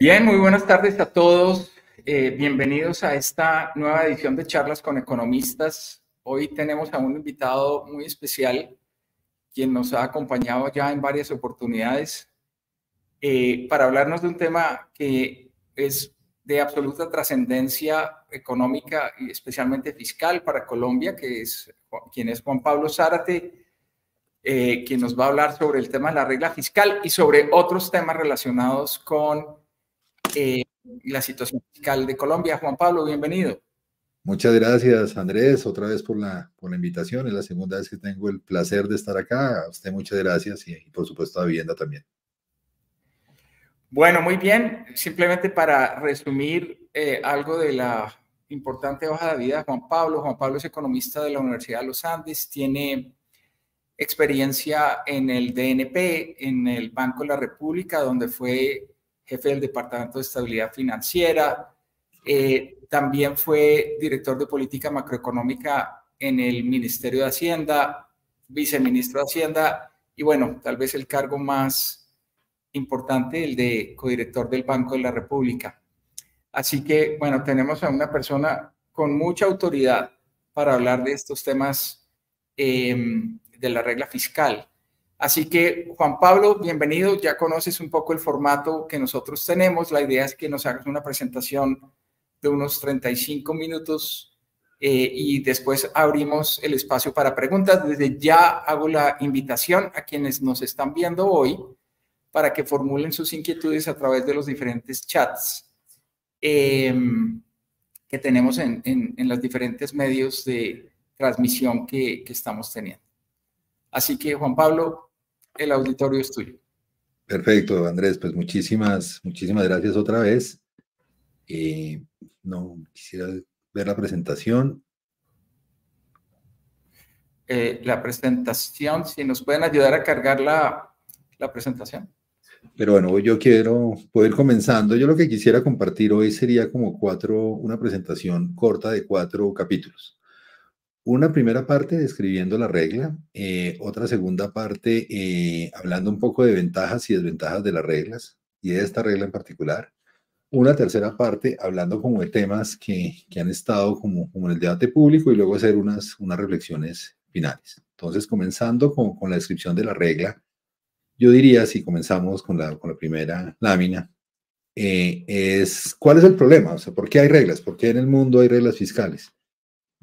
Bien, muy buenas tardes a todos. Bienvenidos a esta nueva edición de Charlas con Economistas. Hoy tenemos a un invitado muy especial, quien nos ha acompañado ya en varias oportunidades para hablarnos de un tema que es de absoluta trascendencia económica y especialmente fiscal para Colombia, quien es Juan Pablo Zárate, quien nos va a hablar sobre el tema de la regla fiscal y sobre otros temas relacionados con la situación fiscal de Colombia. Juan Pablo, bienvenido. Muchas gracias, Andrés, otra vez por la invitación. Es la segunda vez que tengo el placer de estar acá. A usted muchas gracias y por supuesto a Vivienda también. Bueno, muy bien. Simplemente para resumir algo de la importante hoja de vida de Juan Pablo. Juan Pablo es economista de la Universidad de los Andes, tiene experiencia en el DNP, en el Banco de la República, donde fue jefe del Departamento de Estabilidad Financiera. También fue director de política macroeconómica en el Ministerio de Hacienda, viceministro de Hacienda y bueno, tal vez el cargo más importante, el de codirector del Banco de la República. Así que, bueno, tenemos a una persona con mucha autoridad para hablar de estos temas de la regla fiscal. Así que, Juan Pablo, bienvenido. Ya conoces un poco el formato que nosotros tenemos. La idea es que nos hagas una presentación de unos 35 minutos y después abrimos el espacio para preguntas. Desde ya hago la invitación a quienes nos están viendo hoy para que formulen sus inquietudes a través de los diferentes chats que tenemos en los diferentes medios de transmisión que estamos teniendo. Así que, Juan Pablo, el auditorio es tuyo. Perfecto, Andrés, pues muchísimas gracias otra vez. No quisiera ver la presentación. La presentación, si nos pueden ayudar a cargar la presentación. Pero bueno, yo quiero poder comenzando. Yo lo que quisiera compartir hoy sería como una presentación corta de 4 capítulos. Una primera parte describiendo la regla, otra segunda parte hablando un poco de ventajas y desventajas de las reglas y de esta regla en particular. Una tercera parte hablando como de temas que han estado como en el debate público y luego hacer unas reflexiones finales. Entonces, comenzando con la descripción de la regla, yo diría, si comenzamos con la primera lámina, ¿cuál es el problema? O sea, ¿por qué hay reglas? ¿Por qué en el mundo hay reglas fiscales?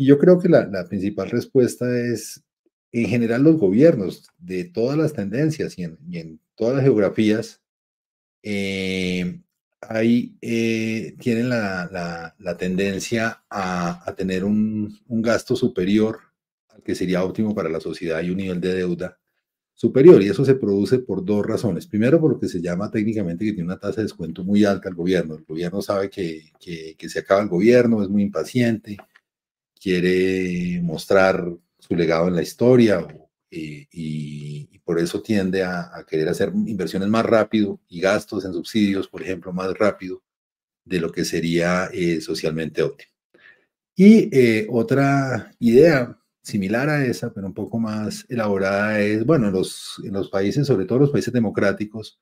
Y yo creo que la principal respuesta es, en general, los gobiernos de todas las tendencias y en todas las geografías tienen la tendencia a tener un gasto superior al que sería óptimo para la sociedad y un nivel de deuda superior. Y eso se produce por 2 razones. Primero, por lo que se llama técnicamente que tiene una tasa de descuento muy alta el gobierno. El gobierno sabe que se acaba el gobierno, es muy impaciente, quiere mostrar su legado en la historia y por eso tiende a querer hacer inversiones más rápido y gastos en subsidios, por ejemplo, más rápido de lo que sería socialmente óptimo. Y otra idea similar a esa, pero un poco más elaborada, es, bueno, en los países, sobre todo los países democráticos,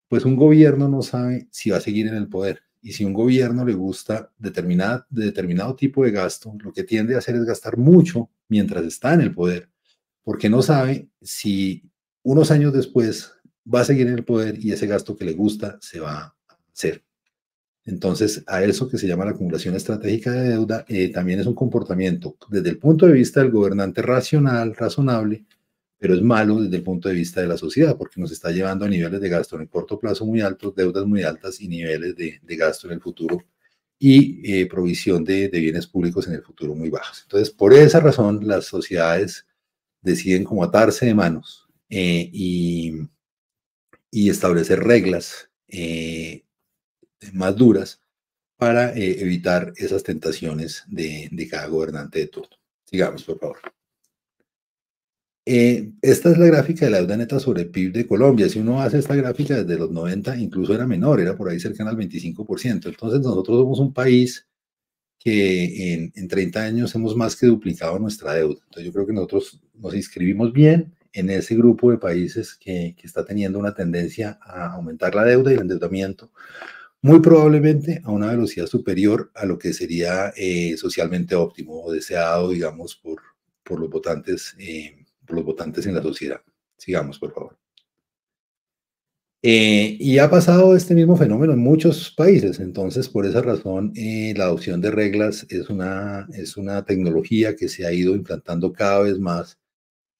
pues un gobierno no sabe si va a seguir en el poder. Y si un gobierno le gusta determinado tipo de gasto, lo que tiende a hacer es gastar mucho mientras está en el poder, porque no sabe si unos años después va a seguir en el poder y ese gasto que le gusta se va a hacer. Entonces, a eso que se llama la acumulación estratégica de deuda, también es un comportamiento desde el punto de vista del gobernante racional, razonable, pero es malo desde el punto de vista de la sociedad, porque nos está llevando a niveles de gasto en el corto plazo muy altos, deudas muy altas y niveles de gasto en el futuro y provisión de bienes públicos en el futuro muy bajos. Entonces, por esa razón, las sociedades deciden como atarse de manos y establecer reglas más duras para evitar esas tentaciones de cada gobernante de turno. Sigamos, por favor. Esta es la gráfica de la deuda neta sobre el PIB de Colombia. Si uno hace esta gráfica desde los 90, incluso era menor, era por ahí cercana al 25%. Entonces nosotros somos un país que en 30 años hemos más que duplicado nuestra deuda. Entonces yo creo que nosotros nos inscribimos bien en ese grupo de países que está teniendo una tendencia a aumentar la deuda y el endeudamiento muy probablemente a una velocidad superior a lo que sería socialmente óptimo o deseado, digamos, por los votantes en la sociedad. Sigamos, por favor. Y ha pasado este mismo fenómeno en muchos países, entonces por esa razón la adopción de reglas es una tecnología que se ha ido implantando cada vez más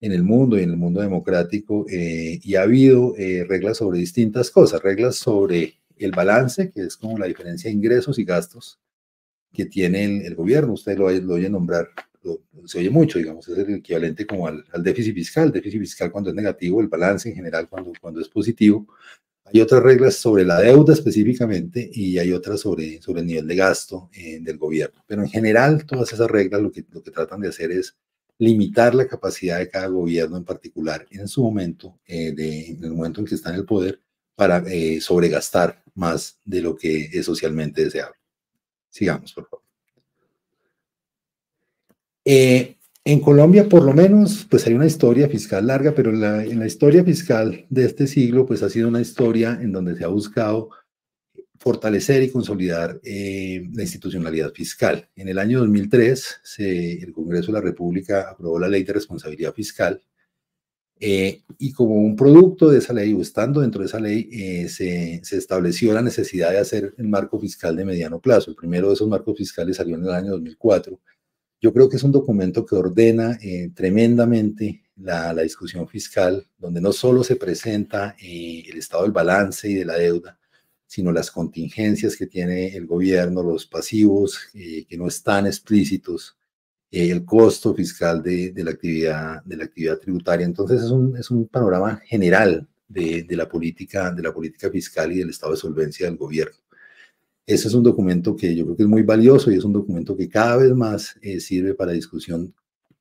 en el mundo y en el mundo democrático, y ha habido reglas sobre distintas cosas, reglas sobre el balance, que es como la diferencia de ingresos y gastos que tiene el gobierno. Usted lo oye nombrar, se oye mucho, digamos, es el equivalente como al déficit fiscal cuando es negativo, el balance en general cuando es positivo. Hay otras reglas sobre la deuda específicamente y hay otras sobre el nivel de gasto del gobierno. Pero en general, todas esas reglas lo que tratan de hacer es limitar la capacidad de cada gobierno en particular en su momento, en el momento en que está en el poder, para sobregastar más de lo que es socialmente deseable. Sigamos, por favor. En Colombia, por lo menos, pues hay una historia fiscal larga, pero en la historia fiscal de este siglo, pues ha sido una historia en donde se ha buscado fortalecer y consolidar la institucionalidad fiscal. En el año 2003, el Congreso de la República aprobó la Ley de Responsabilidad Fiscal, y como un producto de esa ley, o estando dentro de esa ley, se estableció la necesidad de hacer el marco fiscal de mediano plazo. El primero de esos marcos fiscales salió en el año 2004. Yo creo que es un documento que ordena tremendamente la discusión fiscal, donde no solo se presenta el estado del balance y de la deuda, sino las contingencias que tiene el gobierno, los pasivos que no están explícitos, el costo fiscal de la actividad tributaria. Entonces es un panorama general de la política fiscal y del estado de solvencia del gobierno. Ese es un documento que yo creo que es muy valioso y es un documento que cada vez más sirve para discusión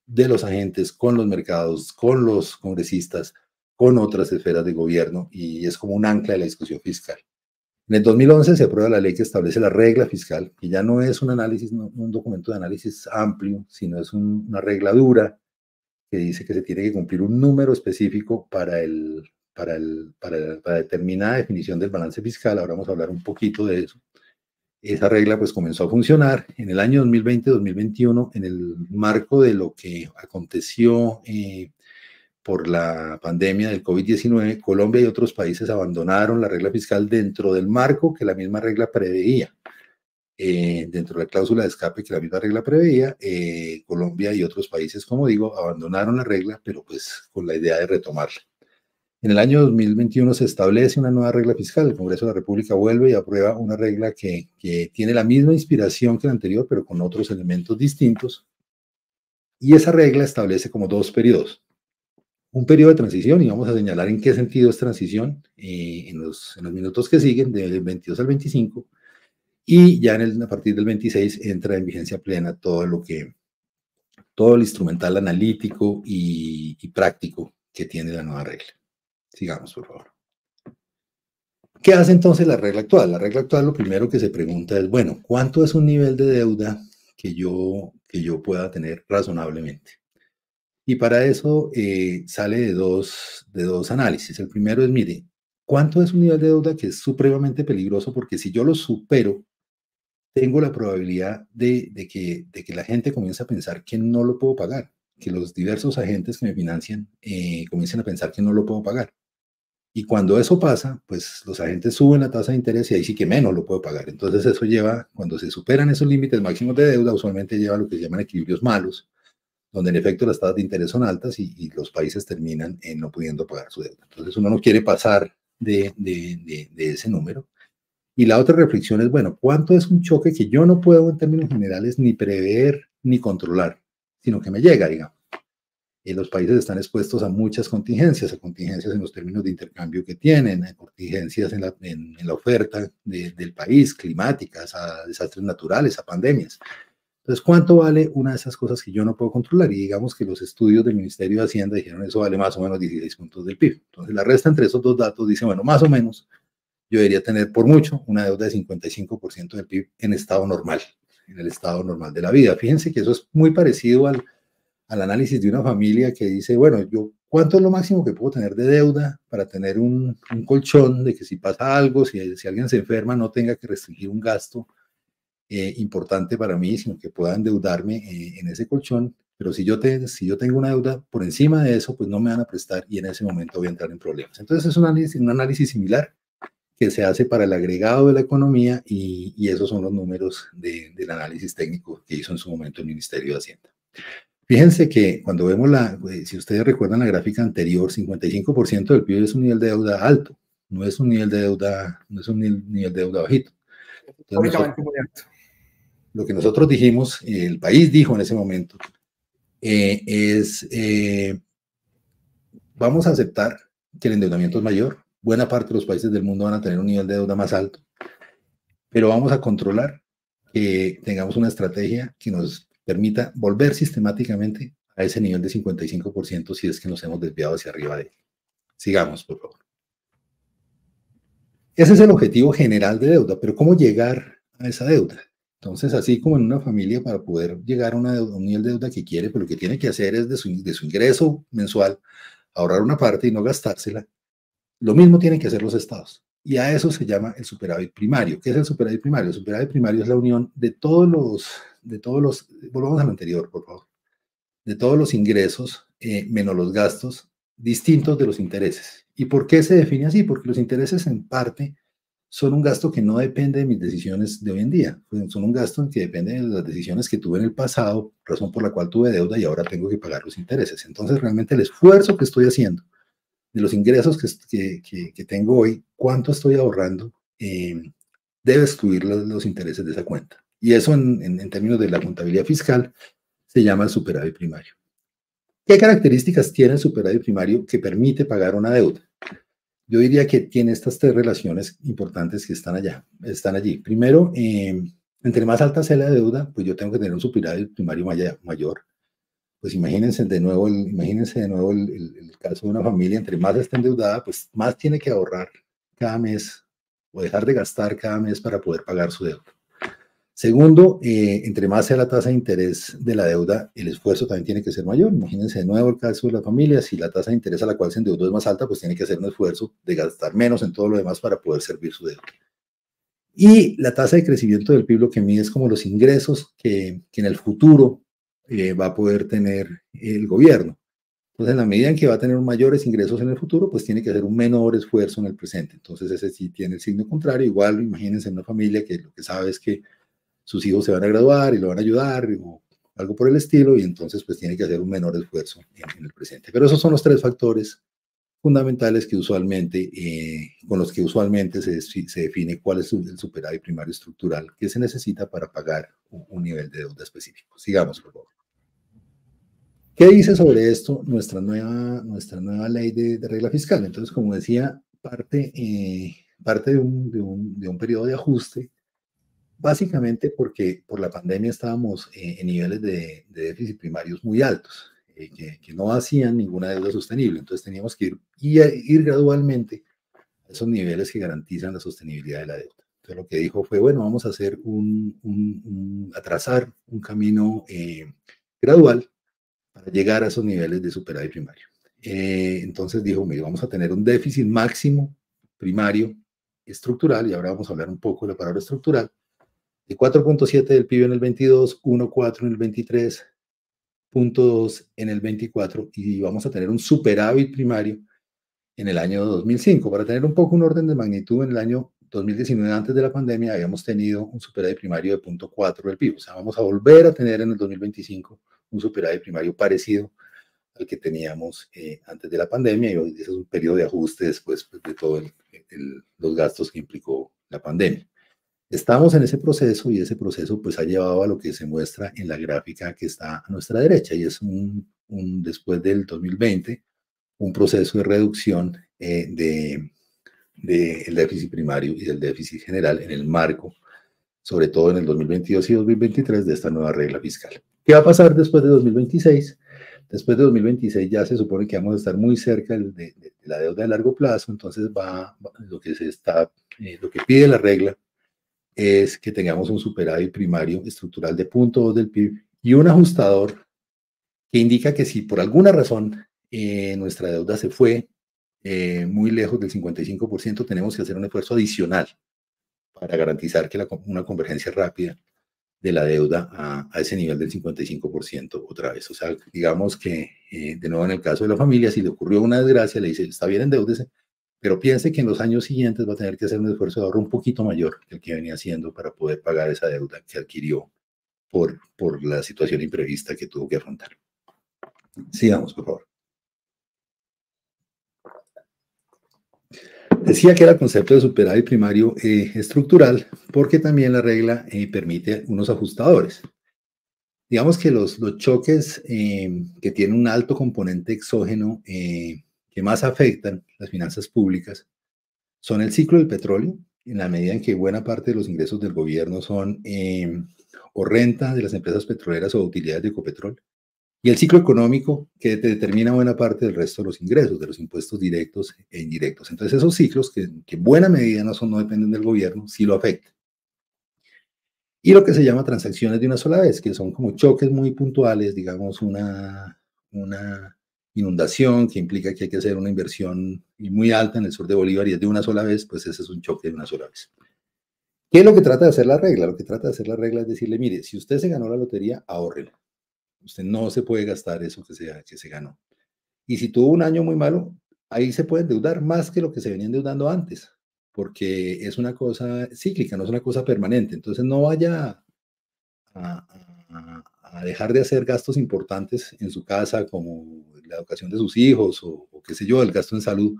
de los agentes con los mercados, con los congresistas, con otras esferas de gobierno, y es como un ancla de la discusión fiscal. En el 2011 se aprueba la ley que establece la regla fiscal, que ya no es un análisis, un documento de análisis amplio, sino es una regla dura que dice que se tiene que cumplir un número específico para determinada definición del balance fiscal. Ahora vamos a hablar un poquito de eso. Esa regla pues comenzó a funcionar en el año 2020-2021 en el marco de lo que aconteció por la pandemia del COVID-19. Colombia y otros países abandonaron la regla fiscal dentro del marco que la misma regla preveía. Dentro de la cláusula de escape que la misma regla preveía, Colombia y otros países, como digo, abandonaron la regla, pero pues con la idea de retomarla. En el año 2021 se establece una nueva regla fiscal. El Congreso de la República vuelve y aprueba una regla que tiene la misma inspiración que la anterior, pero con otros elementos distintos. Y esa regla establece como dos periodos. Un periodo de transición, y vamos a señalar en qué sentido es transición en los minutos que siguen, del 22 al 25, y ya a partir del 26 entra en vigencia plena todo el instrumental analítico y práctico que tiene la nueva regla. Sigamos, por favor. ¿Qué hace entonces la regla actual? La regla actual lo primero que se pregunta es, bueno, ¿cuánto es un nivel de deuda que yo pueda tener razonablemente? Y para eso sale de dos análisis. El primero es, mire, ¿cuánto es un nivel de deuda que es supremamente peligroso? Porque si yo lo supero, tengo la probabilidad de que la gente comience a pensar que no lo puedo pagar, que los diversos agentes que me financian comiencen a pensar que no lo puedo pagar. Y cuando eso pasa, pues los agentes suben la tasa de interés y ahí sí que menos lo puedo pagar. Entonces eso lleva, cuando se superan esos límites máximos de deuda, usualmente lleva a lo que se llaman equilibrios malos, donde en efecto las tasas de interés son altas y los países terminan no pudiendo pagar su deuda. Entonces uno no quiere pasar de ese número. Y la otra reflexión es, bueno, ¿cuánto es un choque que yo no puedo en términos generales ni prever ni controlar, sino que me llega, digamos? Los países están expuestos a muchas contingencias en los términos de intercambio que tienen, a contingencias en la oferta del país, climáticas, a desastres naturales, a pandemias. Entonces, ¿cuánto vale una de esas cosas que yo no puedo controlar? Y digamos que los estudios del Ministerio de Hacienda dijeron eso vale más o menos 16 puntos del PIB. Entonces, la resta entre esos dos datos dice, bueno, más o menos yo debería tener por mucho una deuda de 55% del PIB en estado normal, en el estado normal de la vida. Fíjense que eso es muy parecido al al análisis de una familia que dice, bueno, ¿cuánto es lo máximo que puedo tener de deuda para tener un colchón de que si pasa algo, si alguien se enferma, no tenga que restringir un gasto importante para mí, sino que pueda endeudarme en ese colchón? Pero si yo tengo una deuda por encima de eso, pues no me van a prestar y en ese momento voy a entrar en problemas. Entonces es un análisis similar que se hace para el agregado de la economía y esos son los números del análisis técnico que hizo en su momento el Ministerio de Hacienda. Fíjense que cuando vemos si ustedes recuerdan la gráfica anterior, 55% del PIB es un nivel de deuda alto, no es un nivel de deuda, no es un nivel de deuda bajito. Entonces, lo que nosotros dijimos, el país dijo en ese momento, vamos a aceptar que el endeudamiento es mayor, buena parte de los países del mundo van a tener un nivel de deuda más alto, pero vamos a controlar que tengamos una estrategia que nos permita volver sistemáticamente a ese nivel de 55% si es que nos hemos desviado hacia arriba de él. Sigamos, por favor. Ese es el objetivo general de deuda, pero ¿cómo llegar a esa deuda? Entonces, así como en una familia, para poder llegar a un nivel de deuda que quiere, pero lo que tiene que hacer es de su ingreso mensual, ahorrar una parte y no gastársela, lo mismo tienen que hacer los estados. Y a eso se llama el superávit primario. ¿Qué es el superávit primario? El superávit primario es la unión de todos los, volvamos al anterior, por favor, de todos los ingresos menos los gastos distintos de los intereses. ¿Y por qué se define así? Porque los intereses en parte son un gasto que no depende de mis decisiones de hoy en día. Son un gasto que depende de las decisiones que tuve en el pasado, razón por la cual tuve deuda y ahora tengo que pagar los intereses. Entonces, realmente el esfuerzo que estoy haciendo de los ingresos que tengo hoy, cuánto estoy ahorrando, debe excluir los intereses de esa cuenta. Y eso en términos de la contabilidad fiscal se llama el superávit primario. ¿Qué características tiene el superávit primario que permite pagar una deuda? Yo diría que tiene estas tres relaciones importantes que están allí. Primero, entre más alta sea la deuda, pues yo tengo que tener un superávit primario mayor. Pues imagínense de nuevo el caso de una familia, entre más está endeudada, pues más tiene que ahorrar cada mes o dejar de gastar cada mes para poder pagar su deuda. Segundo, entre más sea la tasa de interés de la deuda, el esfuerzo también tiene que ser mayor. Imagínense de nuevo el caso de la familia, si la tasa de interés a la cual se endeudó es más alta, pues tiene que hacer un esfuerzo de gastar menos en todo lo demás para poder servir su deuda. Y la tasa de crecimiento del PIB lo que mide es como los ingresos que en el futuro va a poder tener el gobierno. Entonces, en la medida en que va a tener mayores ingresos en el futuro, pues tiene que hacer un menor esfuerzo en el presente. Entonces, ese sí tiene el signo contrario. Igual, imagínense en una familia que lo que sabe es que sus hijos se van a graduar y lo van a ayudar o algo por el estilo, y entonces pues tiene que hacer un menor esfuerzo en el presente. Pero esos son los tres factores fundamentales que usualmente, con los que usualmente se define cuál es el superávit primario estructural que se necesita para pagar un nivel de deuda específico. Sigamos, por favor. ¿Qué dice sobre esto nuestra nueva ley de regla fiscal? Entonces, como decía, parte de un periodo de ajuste, básicamente porque por la pandemia estábamos en niveles de déficit primarios muy altos, que no hacían ninguna deuda sostenible. Entonces teníamos que ir gradualmente a esos niveles que garantizan la sostenibilidad de la deuda. Entonces lo que dijo fue, bueno, vamos a hacer a trazar un camino gradual para llegar a esos niveles de superávit primario. Entonces dijo, mire, vamos a tener un déficit máximo primario estructural, y ahora vamos a hablar un poco de la palabra estructural, de 4.7 del PIB en el 22, 1.4 en el 23, 0.2 en el 24, y vamos a tener un superávit primario en el año 2005. Para tener un poco un orden de magnitud, en el año 2019, antes de la pandemia, habíamos tenido un superávit primario de 0.4 del PIB. O sea, vamos a volver a tener en el 2025 un superávit primario parecido al que teníamos antes de la pandemia, y ese es un periodo de ajuste después de todos los gastos que implicó la pandemia. Estamos en ese proceso, y ese proceso pues ha llevado a lo que se muestra en la gráfica que está a nuestra derecha, y es después del 2020, un proceso de reducción del déficit primario y del déficit general en el marco, sobre todo en el 2022 y 2023, de esta nueva regla fiscal. ¿Qué va a pasar después de 2026? Después de 2026 ya se supone que vamos a estar muy cerca de la deuda de largo plazo. Entonces lo que pide la regla es que tengamos un superávit primario estructural de 0.2 del PIB y un ajustador que indica que si por alguna razón nuestra deuda se fue muy lejos del 55%, tenemos que hacer un esfuerzo adicional para garantizar que una convergencia rápida de la deuda a ese nivel del 55% otra vez. O sea, digamos que, de nuevo, en el caso de la familia, si le ocurrió una desgracia, le dice, está bien, endeúdese, pero piense que en los años siguientes va a tener que hacer un esfuerzo de ahorro un poquito mayor que el que venía haciendo para poder pagar esa deuda que adquirió por la situación imprevista que tuvo que afrontar. Sigamos, por favor. Decía que era el concepto de superávit primario estructural, porque también la regla permite unos ajustadores. Digamos que los choques que tienen un alto componente exógeno que más afectan las finanzas públicas son el ciclo del petróleo, en la medida en que buena parte de los ingresos del gobierno son o renta de las empresas petroleras o utilidades de Ecopetrol, y el ciclo económico que determina buena parte del resto de los ingresos, de los impuestos directos e indirectos. Entonces esos ciclos que en buena medida no dependen del gobierno, sí lo afectan. Y lo que se llama transacciones de una sola vez, que son como choques muy puntuales, digamos una inundación que implica que hay que hacer una inversión muy alta en el sur de Bolívar y es de una sola vez, pues ese es un choque de una sola vez. ¿Qué es lo que trata de hacer la regla? Lo que trata de hacer la regla es decirle, mire, si usted se ganó la lotería, ahórrela. Usted no se puede gastar eso que se ganó. Y si tuvo un año muy malo, ahí se puede endeudar más que lo que se venía endeudando antes, porque es una cosa cíclica, no es una cosa permanente. Entonces no vaya a dejar de hacer gastos importantes en su casa, como la educación de sus hijos o qué sé yo, el gasto en salud,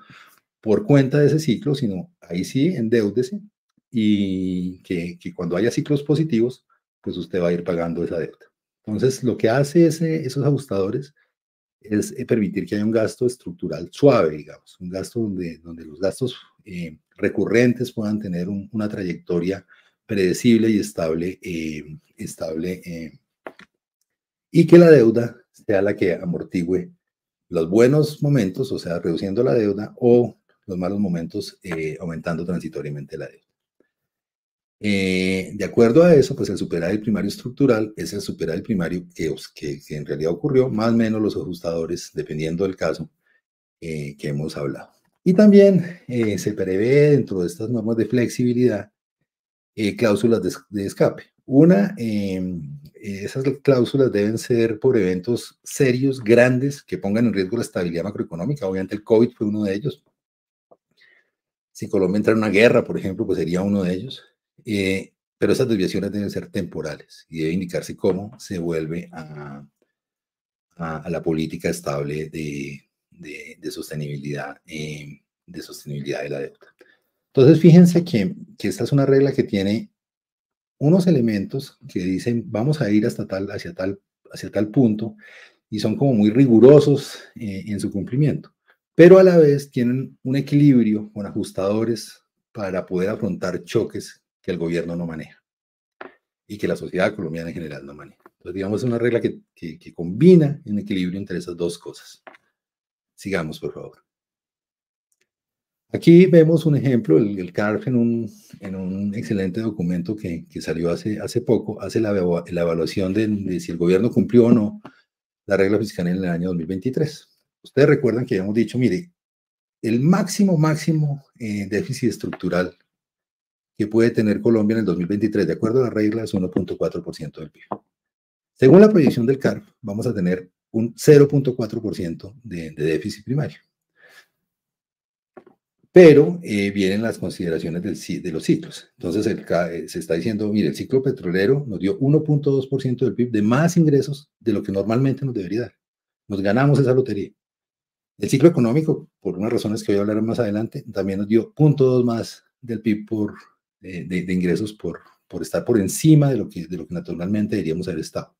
por cuenta de ese ciclo, sino ahí sí endeúdese y que cuando haya ciclos positivos, pues usted va a ir pagando esa deuda. Entonces, lo que hace esos ajustadores es permitir que haya un gasto estructural suave, digamos, un gasto donde los gastos recurrentes puedan tener una trayectoria predecible y estable, y que la deuda sea la que amortigüe los buenos momentos, o sea, reduciendo la deuda, o los malos momentos, aumentando transitoriamente la deuda. De acuerdo a eso, pues el superávit primario estructural es el superávit primario que en realidad ocurrió, más o menos los ajustadores, dependiendo del caso que hemos hablado. Y también se prevé dentro de estas normas de flexibilidad cláusulas de escape. Esas cláusulas deben ser por eventos serios, grandes, que pongan en riesgo la estabilidad macroeconómica. Obviamente el COVID fue uno de ellos. Si Colombia entra en una guerra, por ejemplo, pues sería uno de ellos. Pero esas desviaciones deben ser temporales y debe indicarse cómo se vuelve a la política estable de sostenibilidad, de la deuda. Entonces, fíjense que esta es una regla que tiene unos elementos que dicen vamos a ir hacia tal punto y son como muy rigurosos en su cumplimiento, pero a la vez tienen un equilibrio con ajustadores para poder afrontar choques que el gobierno no maneja y que la sociedad colombiana en general no maneja. Entonces, digamos, es una regla que combina un equilibrio entre esas dos cosas. Sigamos, por favor. Aquí vemos un ejemplo, el CARF en un excelente documento que salió hace poco, hace la evaluación de si el gobierno cumplió o no la regla fiscal en el año 2023. Ustedes recuerdan que habíamos dicho, mire, el máximo déficit estructural que puede tener Colombia en el 2023, de acuerdo a la regla, es 1.4% del PIB. Según la proyección del CARF, vamos a tener un 0.4% de déficit primario. Pero vienen las consideraciones de los ciclos. Entonces, se está diciendo, mire, el ciclo petrolero nos dio 1.2% del PIB de más ingresos de lo que normalmente nos debería dar. Nos ganamos esa lotería. El ciclo económico, por unas razones que voy a hablar más adelante, también nos dio 0.2 más del PIB de ingresos por estar por encima de lo que naturalmente deberíamos haber estado.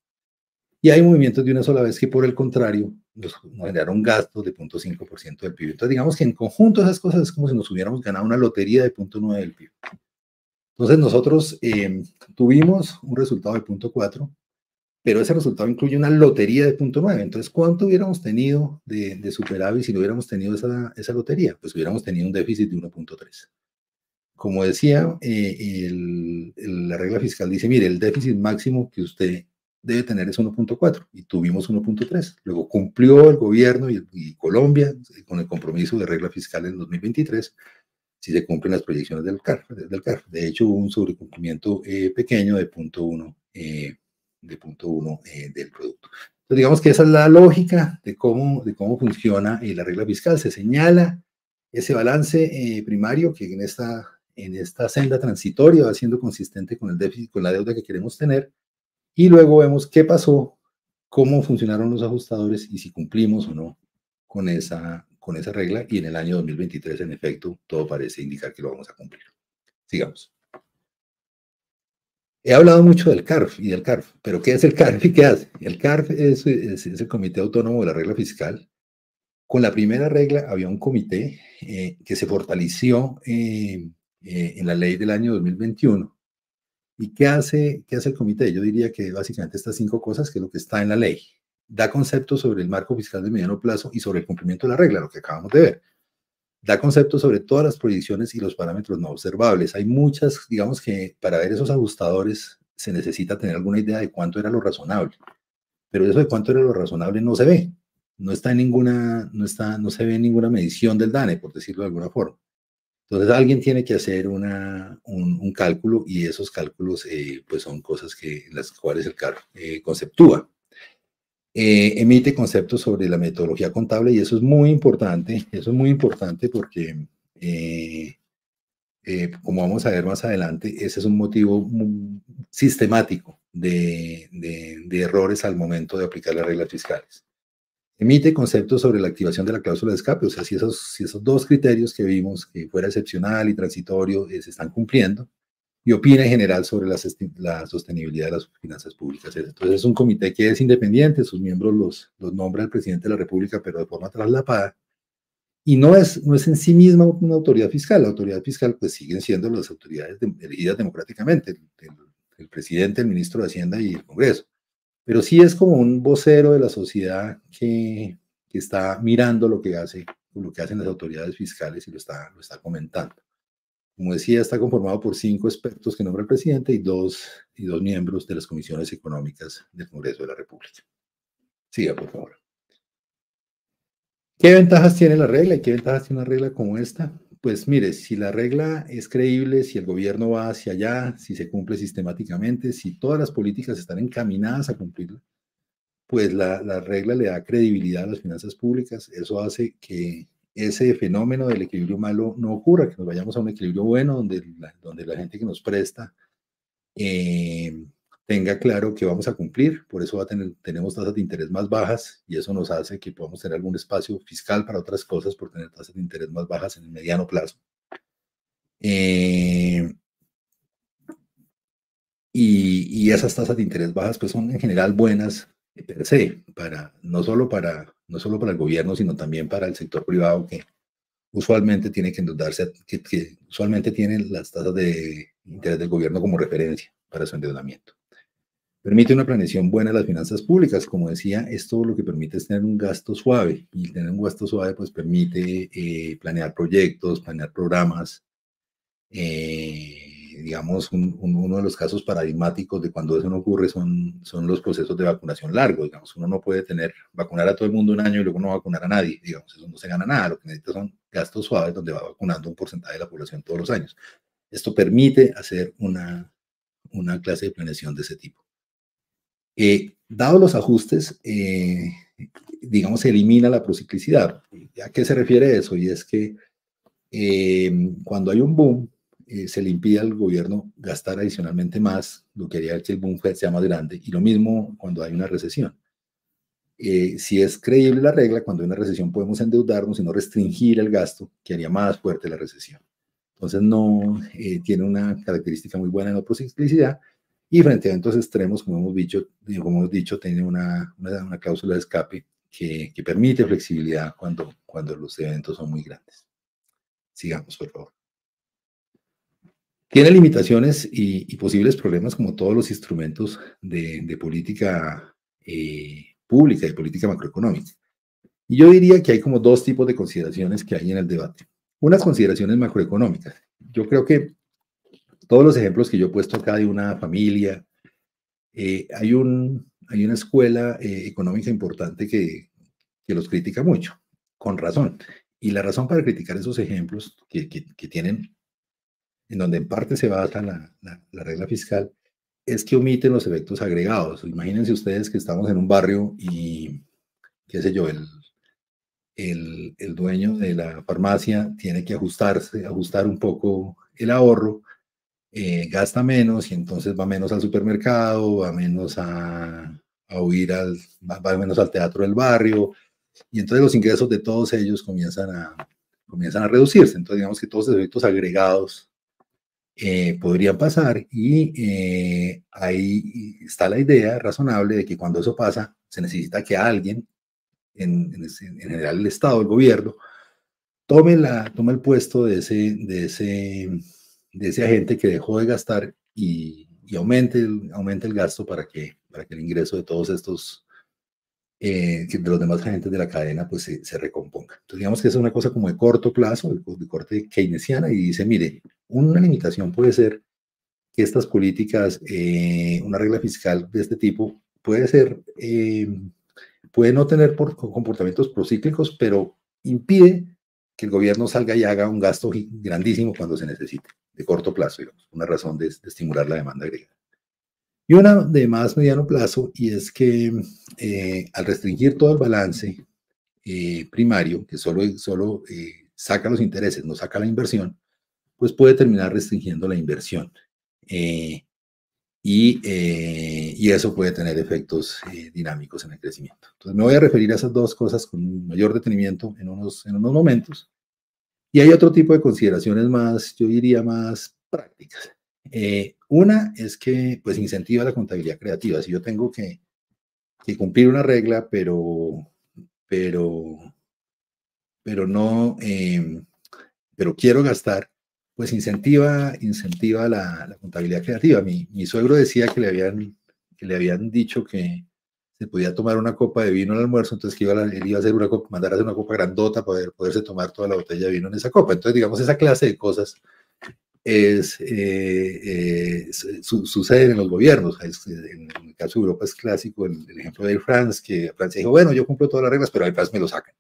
Y hay movimientos de una sola vez que, por el contrario, nos generaron gastos de 0.5% del PIB. Entonces, digamos que en conjunto esas cosas es como si nos hubiéramos ganado una lotería de 0.9 del PIB. Entonces, nosotros tuvimos un resultado de 0.4, pero ese resultado incluye una lotería de 0.9. Entonces, ¿cuánto hubiéramos tenido de superávit si no hubiéramos tenido esa lotería? Pues hubiéramos tenido un déficit de 1.3. Como decía, la regla fiscal dice, mire, el déficit máximo que usted debe tener es 1.4 y tuvimos 1.3. Luego cumplió el gobierno y Colombia con el compromiso de regla fiscal en 2023 si se cumplen las proyecciones del CARF. De hecho, hubo un sobrecumplimiento pequeño de 0.1 del producto. Entonces, digamos que esa es la lógica de cómo funciona la regla fiscal. Se señala ese balance primario que en esta senda transitoria va siendo consistente con el déficit, con la deuda que queremos tener, y luego vemos qué pasó, cómo funcionaron los ajustadores y si cumplimos o no con esa regla, y en el año 2023, en efecto, todo parece indicar que lo vamos a cumplir. Sigamos. He hablado mucho del CARF y del CARF, pero ¿qué es el CARF y qué hace? El CARF es el Comité Autónomo de la Regla Fiscal. Con la primera regla había un comité que se fortaleció en la ley del año 2021. ¿Y qué hace el comité? Yo diría que básicamente estas 5 cosas, que es lo que está en la ley. Da conceptos sobre el marco fiscal de mediano plazo y sobre el cumplimiento de la regla, lo que acabamos de ver. Da conceptos sobre todas las proyecciones y los parámetros no observables. Hay muchas, digamos que para ver esos ajustadores se necesita tener alguna idea de cuánto era lo razonable. Pero eso de cuánto era lo razonable no se ve. No se ve en ninguna medición del DANE, por decirlo de alguna forma. Entonces alguien tiene que hacer un cálculo, y esos cálculos pues son cosas en las cuales el CARF conceptúa. Emite conceptos sobre la metodología contable, y eso es muy importante. Porque, como vamos a ver más adelante, ese es un motivo sistemático de errores al momento de aplicar las reglas fiscales. Emite conceptos sobre la activación de la cláusula de escape, o sea, si esos 2 criterios que vimos, que fuera excepcional y transitorio, se están cumpliendo. Y opina en general sobre la sostenibilidad de las finanzas públicas. Entonces es un comité que es independiente, sus miembros los nombra el presidente de la República, pero de forma traslapada, y no es en sí misma una autoridad fiscal. La autoridad fiscal pues siguen siendo las autoridades elegidas democráticamente, el presidente, el ministro de Hacienda y el Congreso, pero sí es como un vocero de la sociedad que está mirando lo que hacen las autoridades fiscales y lo está comentando. Como decía, está conformado por 5 expertos que nombra el presidente y dos miembros de las comisiones económicas del Congreso de la República. Siga, por favor. ¿Qué ventajas tiene la regla y qué ventajas tiene una regla como esta? Pues mire, si la regla es creíble, si el gobierno va hacia allá, si se cumple sistemáticamente, si todas las políticas están encaminadas a cumplirla, pues la regla le da credibilidad a las finanzas públicas. Eso hace que ese fenómeno del equilibrio malo no ocurra, que nos vayamos a un equilibrio bueno donde la gente que nos presta tenga claro que vamos a cumplir. Por eso tenemos tasas de interés más bajas, y eso nos hace que podamos tener algún espacio fiscal para otras cosas por tener tasas de interés más bajas en el mediano plazo. Y esas tasas de interés bajas pues son en general buenas per se, no solo para el gobierno, sino también para el sector privado, que usualmente tiene que endeudarse, que usualmente tienen las tasas de interés del gobierno como referencia para su endeudamiento. Permite una planeación buena de las finanzas públicas. Como decía, esto lo que permite es tener un gasto suave, y tener un gasto suave pues permite planear proyectos, planear programas. Digamos, uno de los casos paradigmáticos de cuando eso no ocurre son los procesos de vacunación largos. Digamos, uno no puede vacunar a todo el mundo un año y luego no vacunar a nadie. Digamos, eso no se gana nada. Lo que necesita son gastos suaves donde va vacunando un porcentaje de la población todos los años. Esto permite hacer una clase de planeación de ese tipo. Dados los ajustes, digamos, se elimina la prociclicidad. ¿A qué se refiere eso? Y es que cuando hay un boom, se le impide al gobierno gastar adicionalmente más, lo que haría que el boom sea más grande, y lo mismo cuando hay una recesión. Si es creíble la regla, cuando hay una recesión podemos endeudarnos y no restringir el gasto, que haría más fuerte la recesión. Entonces no tiene una característica muy buena de no prociclicidad, y frente a eventos extremos, como hemos dicho, tiene una cláusula de escape que permite flexibilidad cuando los eventos son muy grandes. Sigamos, por favor. Tiene limitaciones y posibles problemas como todos los instrumentos de política pública y política macroeconómica. Y yo diría que hay como 2 tipos de consideraciones que hay en el debate. Unas consideraciones macroeconómicas. Yo creo que todos los ejemplos que yo he puesto acá de una familia, hay un hay una escuela económica importante que los critica mucho, con razón. Y la razón para criticar esos ejemplos que tienen, en donde en parte se basa la regla fiscal, es que omiten los efectos agregados. Imagínense ustedes que estamos en un barrio y, qué sé yo, el dueño de la farmacia tiene que ajustar un poco el ahorro, gasta menos y entonces va menos al supermercado, va menos va menos al teatro del barrio, y entonces los ingresos de todos ellos comienzan a reducirse. Entonces digamos que todos los efectos agregados podrían pasar, y ahí está la idea razonable de que cuando eso pasa se necesita que alguien, en general el Estado, el gobierno, tome el puesto de ese agente que dejó de gastar, y aumente el gasto para que el ingreso de todos estos, de los demás agentes de la cadena, pues se recomponga. Entonces digamos que es una cosa como de corto plazo, de corte keynesiana, y dice, mire, una limitación puede ser que estas políticas, una regla fiscal de este tipo, puede no tener comportamientos procíclicos, pero impide que el gobierno salga y haga un gasto grandísimo cuando se necesite, de corto plazo, digamos, una razón de estimular la demanda agregada. Y una de más mediano plazo, y es que al restringir todo el balance primario, que solo saca los intereses, no saca la inversión, pues puede terminar restringiendo la inversión. Y eso puede tener efectos dinámicos en el crecimiento. Entonces me voy a referir a esas dos cosas con mayor detenimiento en unos momentos. Y hay otro tipo de consideraciones más, yo diría, más prácticas. Una es que pues incentiva la contabilidad creativa. Si yo tengo que cumplir una regla, pero no, pero quiero gastar, pues incentiva la contabilidad creativa. Mi suegro decía que le habían dicho que se podía tomar una copa de vino al almuerzo, entonces que él iba a hacer mandar a hacer una copa grandota para poderse tomar toda la botella de vino en esa copa. Entonces, digamos, esa clase de cosas suceden en los gobiernos. En el caso de Europa es clásico el ejemplo de Air France, que Francia dijo, bueno, yo cumplo todas las reglas, pero Air France me lo sacan.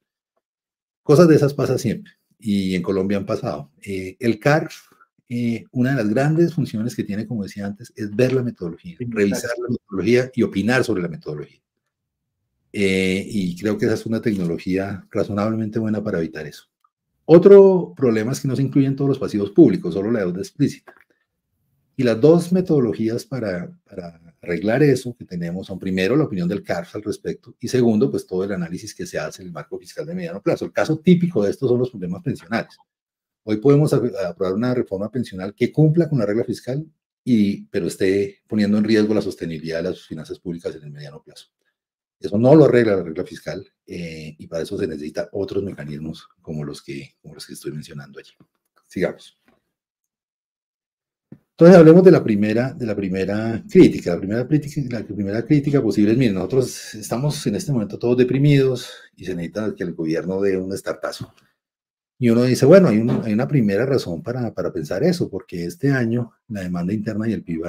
Cosas de esas pasan siempre, y en Colombia han pasado. El CARF, una de las grandes funciones que tiene, como decía antes, es ver la metodología, revisar la metodología y opinar sobre la metodología. Y creo que esa es una tecnología razonablemente buena para evitar eso. Otro problema es que no se incluyen todos los pasivos públicos, solo la deuda explícita. Y las dos metodologías para arreglar eso que tenemos son, primero, la opinión del CARF al respecto, y segundo, pues todo el análisis que se hace en el marco fiscal de mediano plazo. El caso típico de estos son los problemas pensionales. Hoy podemos aprobar una reforma pensional que cumpla con la regla fiscal, pero esté poniendo en riesgo la sostenibilidad de las finanzas públicas en el mediano plazo. Eso no lo arregla la regla fiscal, y para eso se necesitan otros mecanismos como los que estoy mencionando allí. Sigamos. Entonces hablemos de la primera crítica. La primera crítica posible es, miren, nosotros estamos en este momento todos deprimidos y se necesita que el gobierno dé un estartazo. Y uno dice, bueno, hay una primera razón para pensar eso, porque este año la demanda interna y el PIB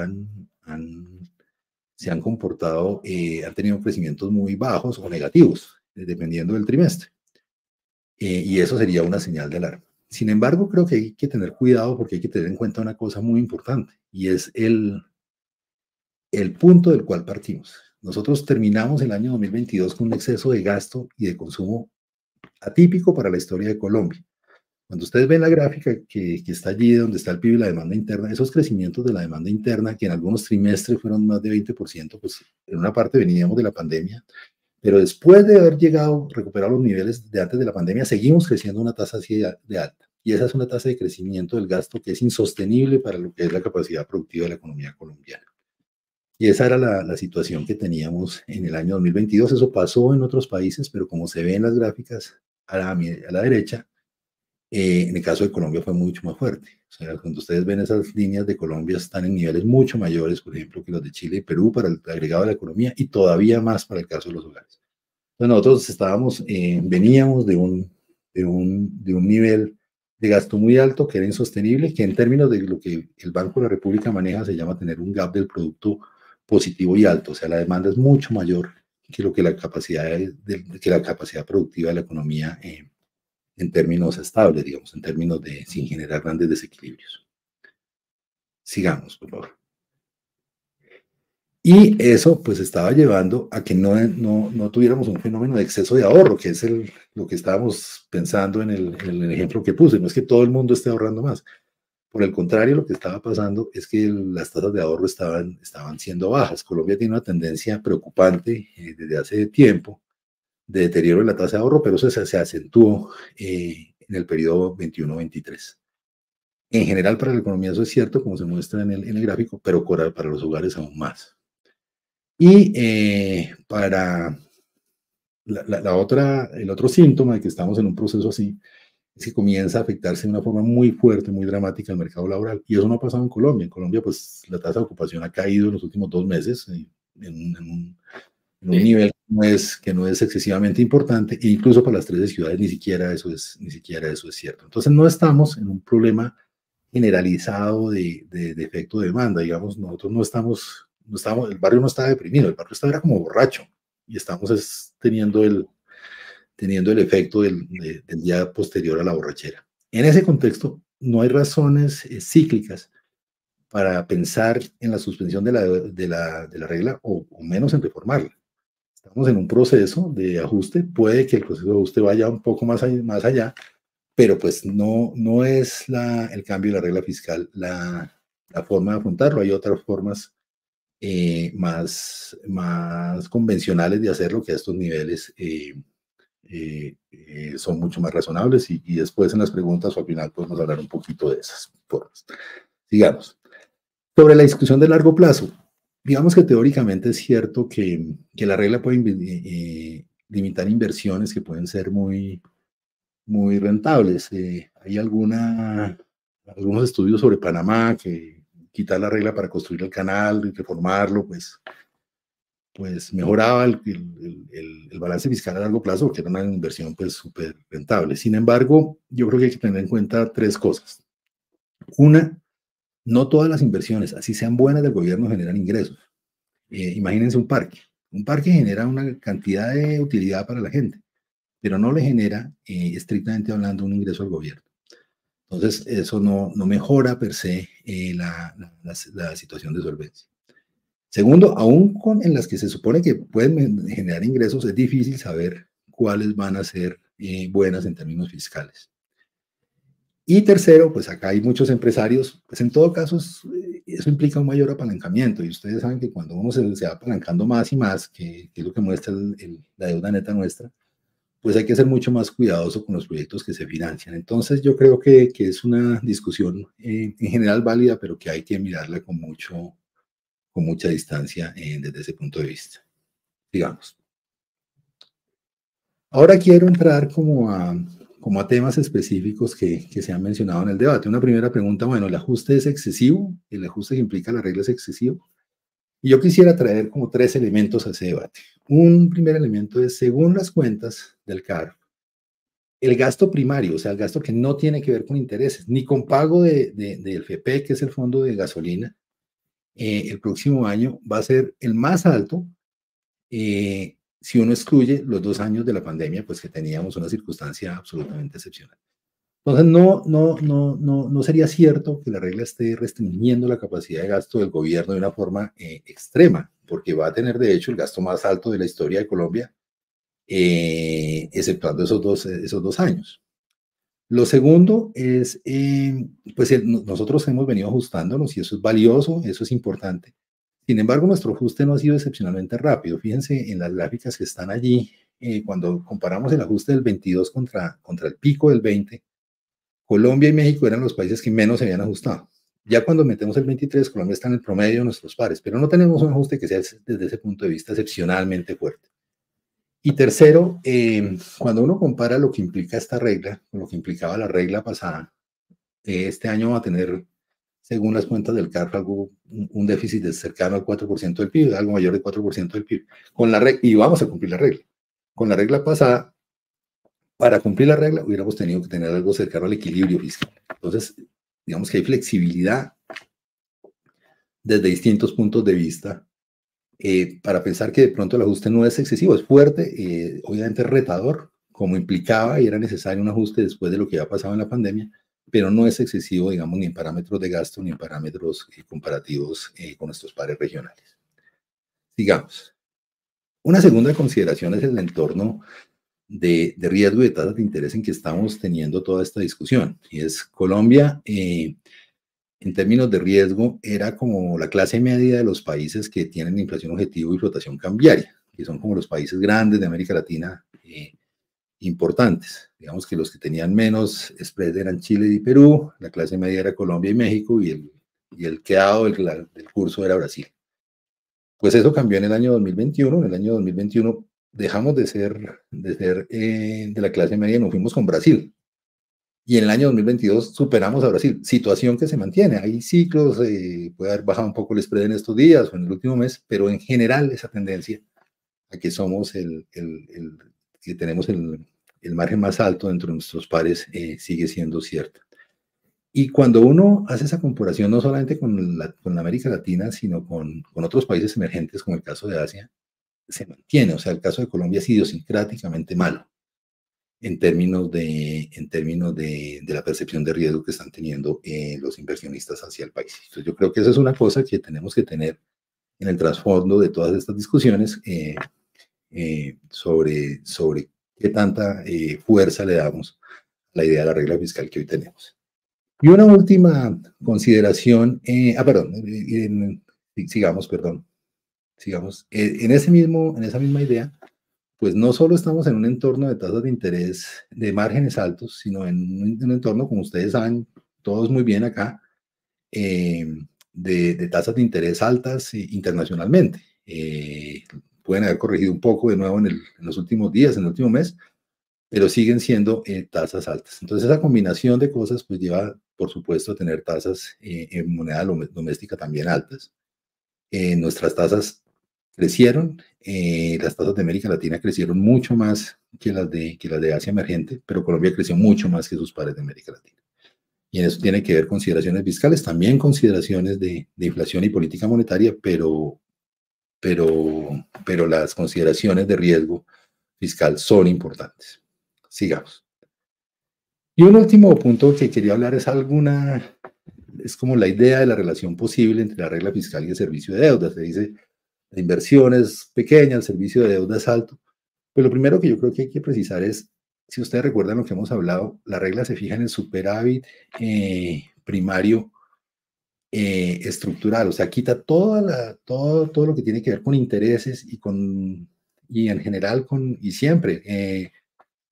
se han comportado, han tenido crecimientos muy bajos o negativos, dependiendo del trimestre. Y eso sería una señal de alarma. Sin embargo, creo que hay que tener cuidado, porque hay que tener en cuenta una cosa muy importante, y es el punto del cual partimos. Nosotros terminamos el año 2022 con un exceso de gasto y de consumo atípico para la historia de Colombia. Cuando ustedes ven la gráfica que está allí, donde está el PIB y la demanda interna, esos crecimientos de la demanda interna, que en algunos trimestres fueron más de 20%, pues en una parte veníamos de la pandemia, pero después de haber recuperado los niveles de antes de la pandemia, seguimos creciendo a una tasa así de alta. Y esa es una tasa de crecimiento del gasto que es insostenible para lo que es la capacidad productiva de la economía colombiana. Y esa era la situación que teníamos en el año 2022. Eso pasó en otros países, pero como se ve en las gráficas a la derecha, en el caso de Colombia fue mucho más fuerte. O sea, cuando ustedes ven esas líneas de Colombia, están en niveles mucho mayores, por ejemplo, que los de Chile y Perú para el agregado de la economía, y todavía más para el caso de los hogares. Entonces nosotros veníamos de un nivel de gasto muy alto, que era insostenible, que en términos de lo que el Banco de la República maneja se llama tener un gap del Producto positivo y alto, o sea, la demanda es mucho mayor que lo que la capacidad, que la capacidad productiva de la economía en términos estables, digamos, en términos de sin generar grandes desequilibrios. Sigamos, por favor. Y eso pues estaba llevando a que no tuviéramos un fenómeno de exceso de ahorro, que es lo que estábamos pensando en el ejemplo que puse. No es que todo el mundo esté ahorrando más. Por el contrario, lo que estaba pasando es que las tasas de ahorro estaban siendo bajas. Colombia tiene una tendencia preocupante desde hace tiempo de deterioro de la tasa de ahorro, pero eso se acentuó en el periodo 21-23. En general, para la economía eso es cierto, como se muestra en el gráfico, pero para los hogares aún más. Y para el otro síntoma de que estamos en un proceso así, es que comienza a afectarse de una forma muy fuerte, muy dramática el mercado laboral. Y eso no ha pasado en Colombia. En Colombia, pues la tasa de ocupación ha caído en los últimos 2 meses en un nivel que no es excesivamente importante, e incluso para las 13 ciudades ni siquiera eso es cierto. Entonces no estamos en un problema generalizado de efecto de demanda. Digamos, nosotros no estamos, el barrio no está deprimido, el barrio está como borracho y estamos teniendo el efecto del día posterior a la borrachera. En ese contexto, no hay razones cíclicas para pensar en la suspensión de la regla o menos en reformarla. Estamos en un proceso de ajuste, puede que el proceso de ajuste vaya un poco más allá, pero pues no es el cambio de la regla fiscal la forma de afrontarlo. Hay otras formas más convencionales de hacerlo que a estos niveles son mucho más razonables y después en las preguntas o al final podemos hablar un poquito de esas formas. Sigamos. Sobre la discusión de largo plazo, digamos que teóricamente es cierto que la regla puede limitar inversiones que pueden ser muy rentables. Hay algunos estudios sobre Panamá que quitar la regla para construir el canal y reformarlo, pues mejoraba el balance fiscal a largo plazo porque era una inversión pues súper rentable. Sin embargo, yo creo que hay que tener en cuenta 3 cosas. Una, no todas las inversiones, así sean buenas del gobierno, generan ingresos. Imagínense un parque. Un parque genera una cantidad de utilidad para la gente, pero no le genera, estrictamente hablando, un ingreso al gobierno. Entonces, eso no mejora per se la situación de solvencia. Segundo, aún en las que se supone que pueden generar ingresos, es difícil saber cuáles van a ser buenas en términos fiscales. Y tercero, pues acá hay muchos empresarios, pues en todo caso eso implica un mayor apalancamiento y ustedes saben que cuando uno se va apalancando más y más, que es lo que muestra la deuda neta nuestra, pues hay que ser mucho más cuidadoso con los proyectos que se financian. Entonces yo creo que es una discusión en general válida, pero que hay que mirarla con mucha distancia desde ese punto de vista. Digamos. Ahora quiero entrar como a temas específicos que se han mencionado en el debate. Una primera pregunta, bueno, ¿el ajuste es excesivo? ¿El ajuste que implica la regla es excesivo? Y yo quisiera traer como 3 elementos a ese debate. Un primer elemento es, según las cuentas del CARF, el gasto primario, o sea, el gasto que no tiene que ver con intereses, ni con pago del FP, que es el fondo de gasolina, el próximo año va a ser el más alto si uno excluye los 2 años de la pandemia, pues que teníamos una circunstancia absolutamente excepcional. Entonces, no sería cierto que la regla esté restringiendo la capacidad de gasto del gobierno de una forma extrema, porque va a tener, de hecho, el gasto más alto de la historia de Colombia, exceptuando esos dos años. Lo segundo es, pues nosotros hemos venido ajustándonos y eso es valioso, eso es importante. Sin embargo, nuestro ajuste no ha sido excepcionalmente rápido. Fíjense en las gráficas que están allí, cuando comparamos el ajuste del 22 contra el pico del 20, Colombia y México eran los países que menos se habían ajustado. Ya cuando metemos el 23, Colombia está en el promedio de nuestros pares, pero no tenemos un ajuste que sea desde ese punto de vista excepcionalmente fuerte. Y tercero, cuando uno compara lo que implica esta regla con lo que implicaba la regla pasada, este año va a tener, según las cuentas del CARF, un déficit de cercano al 4% del PIB, algo mayor del 4% del PIB. Y vamos a cumplir la regla. Con la regla pasada, para cumplir la regla, hubiéramos tenido que tener algo cercano al equilibrio fiscal. Entonces, digamos que hay flexibilidad desde distintos puntos de vista para pensar que de pronto el ajuste no es excesivo, es fuerte, obviamente es retador, como implicaba y era necesario un ajuste después de lo que había pasado en la pandemia, pero no es excesivo, digamos, ni en parámetros de gasto ni en parámetros comparativos con nuestros pares regionales. Digamos, una segunda consideración es el entorno de riesgo y de tasas de interés en que estamos teniendo toda esta discusión. Y es Colombia, en términos de riesgo, era como la clase media de los países que tienen inflación objetivo y flotación cambiaria, que son como los países grandes de América Latina importantes. Digamos que los que tenían menos spread eran Chile y Perú, la clase media era Colombia y México, y el quedado del curso era Brasil. Pues eso cambió en el año 2021. En el año 2021 dejamos de ser de la clase media y nos fuimos con Brasil. Y en el año 2022 superamos a Brasil, situación que se mantiene. Hay ciclos, puede haber bajado un poco el spread en estos días o en el último mes, pero en general esa tendencia a que somos que tenemos el margen más alto dentro de nuestros pares sigue siendo cierta. Y cuando uno hace esa comparación no solamente con la América Latina, sino con otros países emergentes, como el caso de Asia, se mantiene. O sea, el caso de Colombia es idiosincráticamente malo en términos de la percepción de riesgo que están teniendo los inversionistas hacia el país. Entonces, yo creo que esa es una cosa que tenemos que tener en el trasfondo de todas estas discusiones sobre qué tanta fuerza le damos a la idea de la regla fiscal que hoy tenemos. Y una última consideración, sigamos, en esa misma idea, pues no solo estamos en un entorno de tasas de interés de márgenes altos, sino en un entorno, como ustedes saben, todos muy bien acá, de tasas de interés altas internacionalmente. Pueden haber corregido un poco de nuevo en los últimos días, en el último mes, pero siguen siendo tasas altas. Entonces esa combinación de cosas pues lleva, por supuesto, a tener tasas en moneda doméstica también altas. Nuestras tasas crecieron, las tasas de América Latina crecieron mucho más que las de Asia emergente, pero Colombia creció mucho más que sus pares de América Latina. Y en eso tiene que ver consideraciones fiscales, también consideraciones de inflación y política monetaria, pero las consideraciones de riesgo fiscal son importantes. Sigamos. Y un último punto que quería hablar es como la idea de la relación posible entre la regla fiscal y el servicio de deuda. Se dice, la inversión es pequeña, el servicio de deuda es alto. Pues lo primero que yo creo que hay que precisar es, si ustedes recuerdan lo que hemos hablado, la regla se fija en el superávit primario estructural, o sea, quita todo lo que tiene que ver con intereses y en general y siempre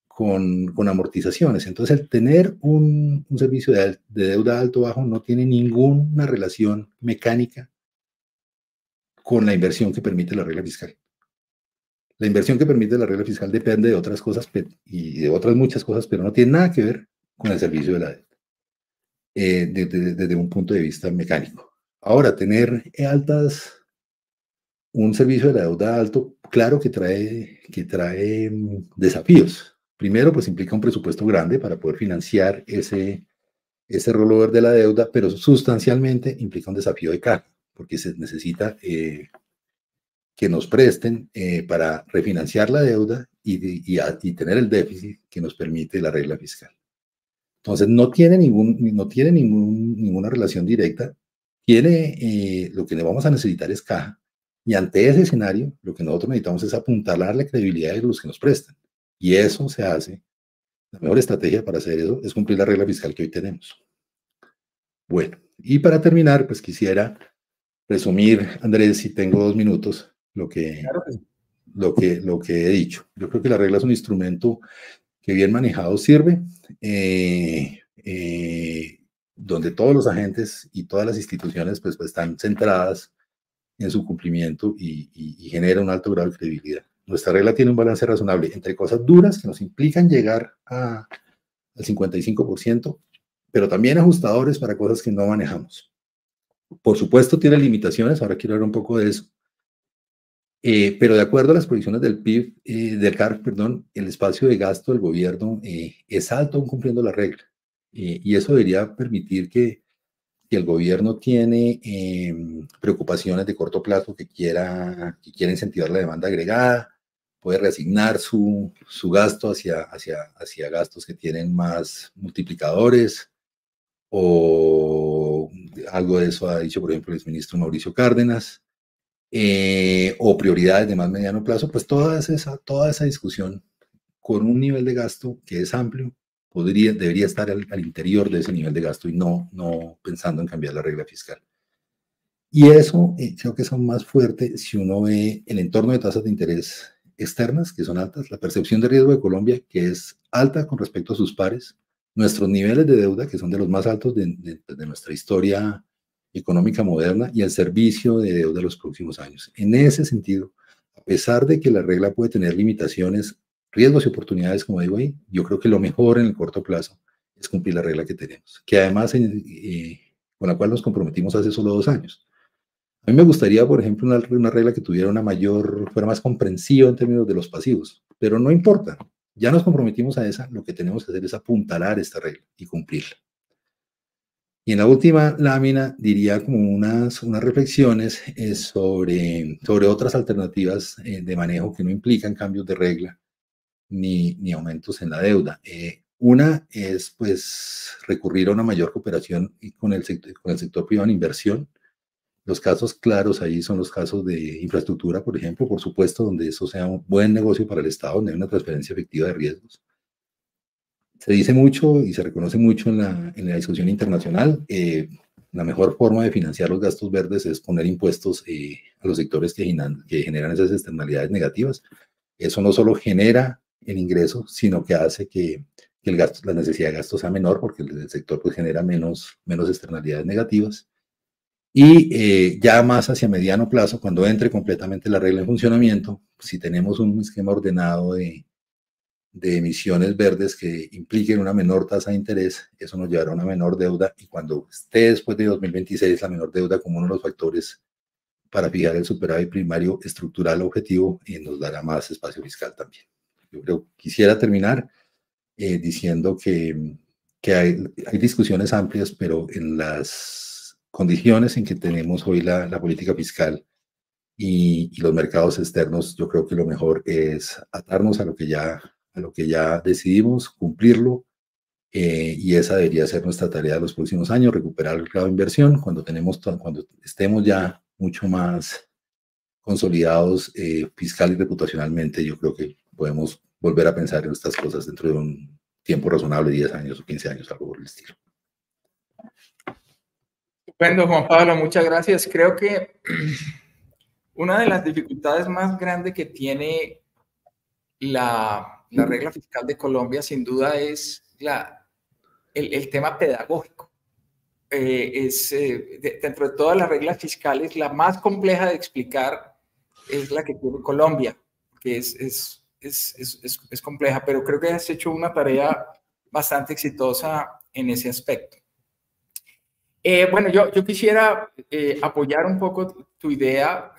con amortizaciones. Entonces, el tener un servicio de deuda alto o bajo no tiene ninguna relación mecánica con la inversión que permite la regla fiscal. La inversión que permite la regla fiscal depende de otras cosas y de otras muchas cosas, pero no tiene nada que ver con el servicio de la deuda desde un punto de vista mecánico. Ahora, tener un servicio de la deuda alto, claro que trae desafíos. Primero, pues implica un presupuesto grande para poder financiar ese rollover de la deuda, pero sustancialmente implica un desafío de caja, porque se necesita que nos presten para refinanciar la deuda y tener el déficit que nos permite la regla fiscal. Entonces, no tiene ninguna relación directa. Lo que vamos a necesitar es caja. Y ante ese escenario, lo que nosotros necesitamos es apuntalar la credibilidad de los que nos prestan. Y eso se hace. La mejor estrategia para hacer eso es cumplir la regla fiscal que hoy tenemos. Bueno, y para terminar, pues quisiera resumir, Andrés, si tengo 2 minutos, lo que he dicho. Yo creo que la regla es un instrumento que bien manejado sirve, donde todos los agentes y todas las instituciones pues están centradas en su cumplimiento y genera un alto grado de credibilidad. Nuestra regla tiene un balance razonable entre cosas duras que nos implican llegar al 55%, pero también ajustadores para cosas que no manejamos. Por supuesto tiene limitaciones, ahora quiero hablar un poco de eso. Pero de acuerdo a las proyecciones del PIB, del CARF, perdón, el espacio de gasto del gobierno es alto aún cumpliendo la regla. Y eso debería permitir que si el gobierno tiene preocupaciones de corto plazo que quiera incentivar la demanda agregada, puede reasignar su gasto hacia gastos que tienen más multiplicadores, o algo de eso ha dicho, por ejemplo, el exministro Mauricio Cárdenas, o prioridades de más mediano plazo. Pues toda esa discusión con un nivel de gasto que es amplio, debería estar al interior de ese nivel de gasto y no pensando en cambiar la regla fiscal. Y eso creo que es aún más fuerte si uno ve el entorno de tasas de interés externas, que son altas, la percepción de riesgo de Colombia, que es alta con respecto a sus pares, nuestros niveles de deuda, que son de los más altos de nuestra historia económica moderna, y el servicio de deuda de los próximos años. En ese sentido, a pesar de que la regla puede tener limitaciones, riesgos y oportunidades, como digo ahí, yo creo que lo mejor en el corto plazo es cumplir la regla que tenemos, que además con la cual nos comprometimos hace solo 2 años. A mí me gustaría, por ejemplo, una regla que tuviera fuera más comprensiva en términos de los pasivos, pero no importa. Ya nos comprometimos a esa, lo que tenemos que hacer es apuntalar esta regla y cumplirla. Y en la última lámina diría como unas reflexiones sobre otras alternativas de manejo que no implican cambios de regla ni aumentos en la deuda. Una es pues recurrir a una mayor cooperación con el sector privado en inversión. Los casos claros ahí son los casos de infraestructura, por ejemplo, por supuesto, donde eso sea un buen negocio para el Estado, donde hay una transferencia efectiva de riesgos. Se dice mucho y se reconoce mucho en la discusión internacional. La mejor forma de financiar los gastos verdes es poner impuestos a los sectores que generan esas externalidades negativas. Eso no solo genera el ingreso, sino que hace que la necesidad de gasto sea menor, porque el sector pues, genera menos externalidades negativas. Y ya más hacia mediano plazo, cuando entre completamente la regla en funcionamiento, si tenemos un esquema ordenado de emisiones verdes que impliquen una menor tasa de interés, eso nos llevará a una menor deuda, y cuando esté después de 2026 la menor deuda como uno de los factores para fijar el superávit primario estructural objetivo, nos dará más espacio fiscal también. Yo quisiera terminar diciendo que hay discusiones amplias, pero en las condiciones en que tenemos hoy la política fiscal y los mercados externos, yo creo que lo mejor es atarnos a lo que ya decidimos, cumplirlo, y esa debería ser nuestra tarea de los próximos años, recuperar el grado de inversión cuando estemos ya mucho más consolidados fiscal y reputacionalmente. Yo creo que podemos volver a pensar en estas cosas dentro de un tiempo razonable, 10 años o 15 años, algo por el estilo. Estupendo, Juan Pablo, muchas gracias. Creo que una de las dificultades más grandes que tiene la regla fiscal de Colombia, sin duda, es el tema pedagógico. Dentro de todas las reglas fiscales, la más compleja de explicar es la que tiene Colombia, que es compleja, pero creo que has hecho una tarea bastante exitosa en ese aspecto. Bueno, yo quisiera apoyar un poco tu idea.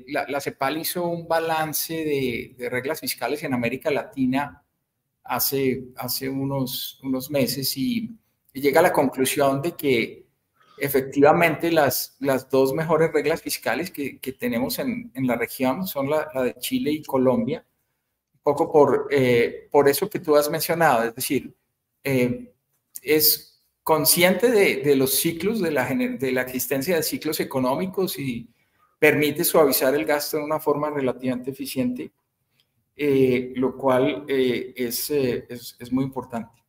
La CEPAL hizo un balance de reglas fiscales en América Latina hace unos meses y llega a la conclusión de que efectivamente las dos mejores reglas fiscales que tenemos en la región son la de Chile y Colombia, un poco por eso que tú has mencionado, es decir, es consciente de los ciclos, de la existencia de ciclos económicos, y permite suavizar el gasto de una forma relativamente eficiente, lo cual es muy importante.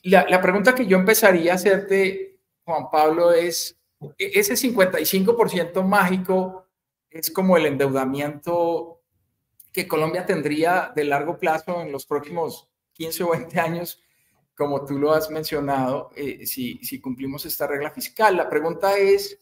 La pregunta que yo empezaría a hacerte, Juan Pablo, es, ese 55% mágico es como el endeudamiento que Colombia tendría de largo plazo en los próximos 15 o 20 años, como tú lo has mencionado, si cumplimos esta regla fiscal. La pregunta es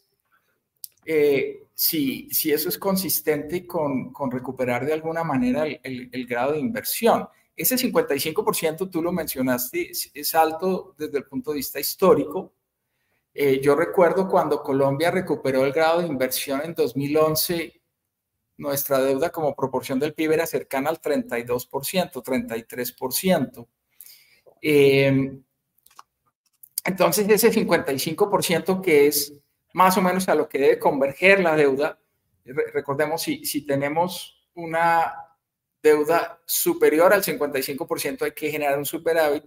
si eso es consistente con recuperar de alguna manera el grado de inversión. Ese 55%, tú lo mencionaste, es alto desde el punto de vista histórico. Yo recuerdo cuando Colombia recuperó el grado de inversión en 2011, nuestra deuda como proporción del PIB era cercana al 32%, 33%. Entonces, ese 55% que es más o menos a lo que debe converger la deuda, recordemos, si tenemos una deuda superior al 55%, hay que generar un superávit.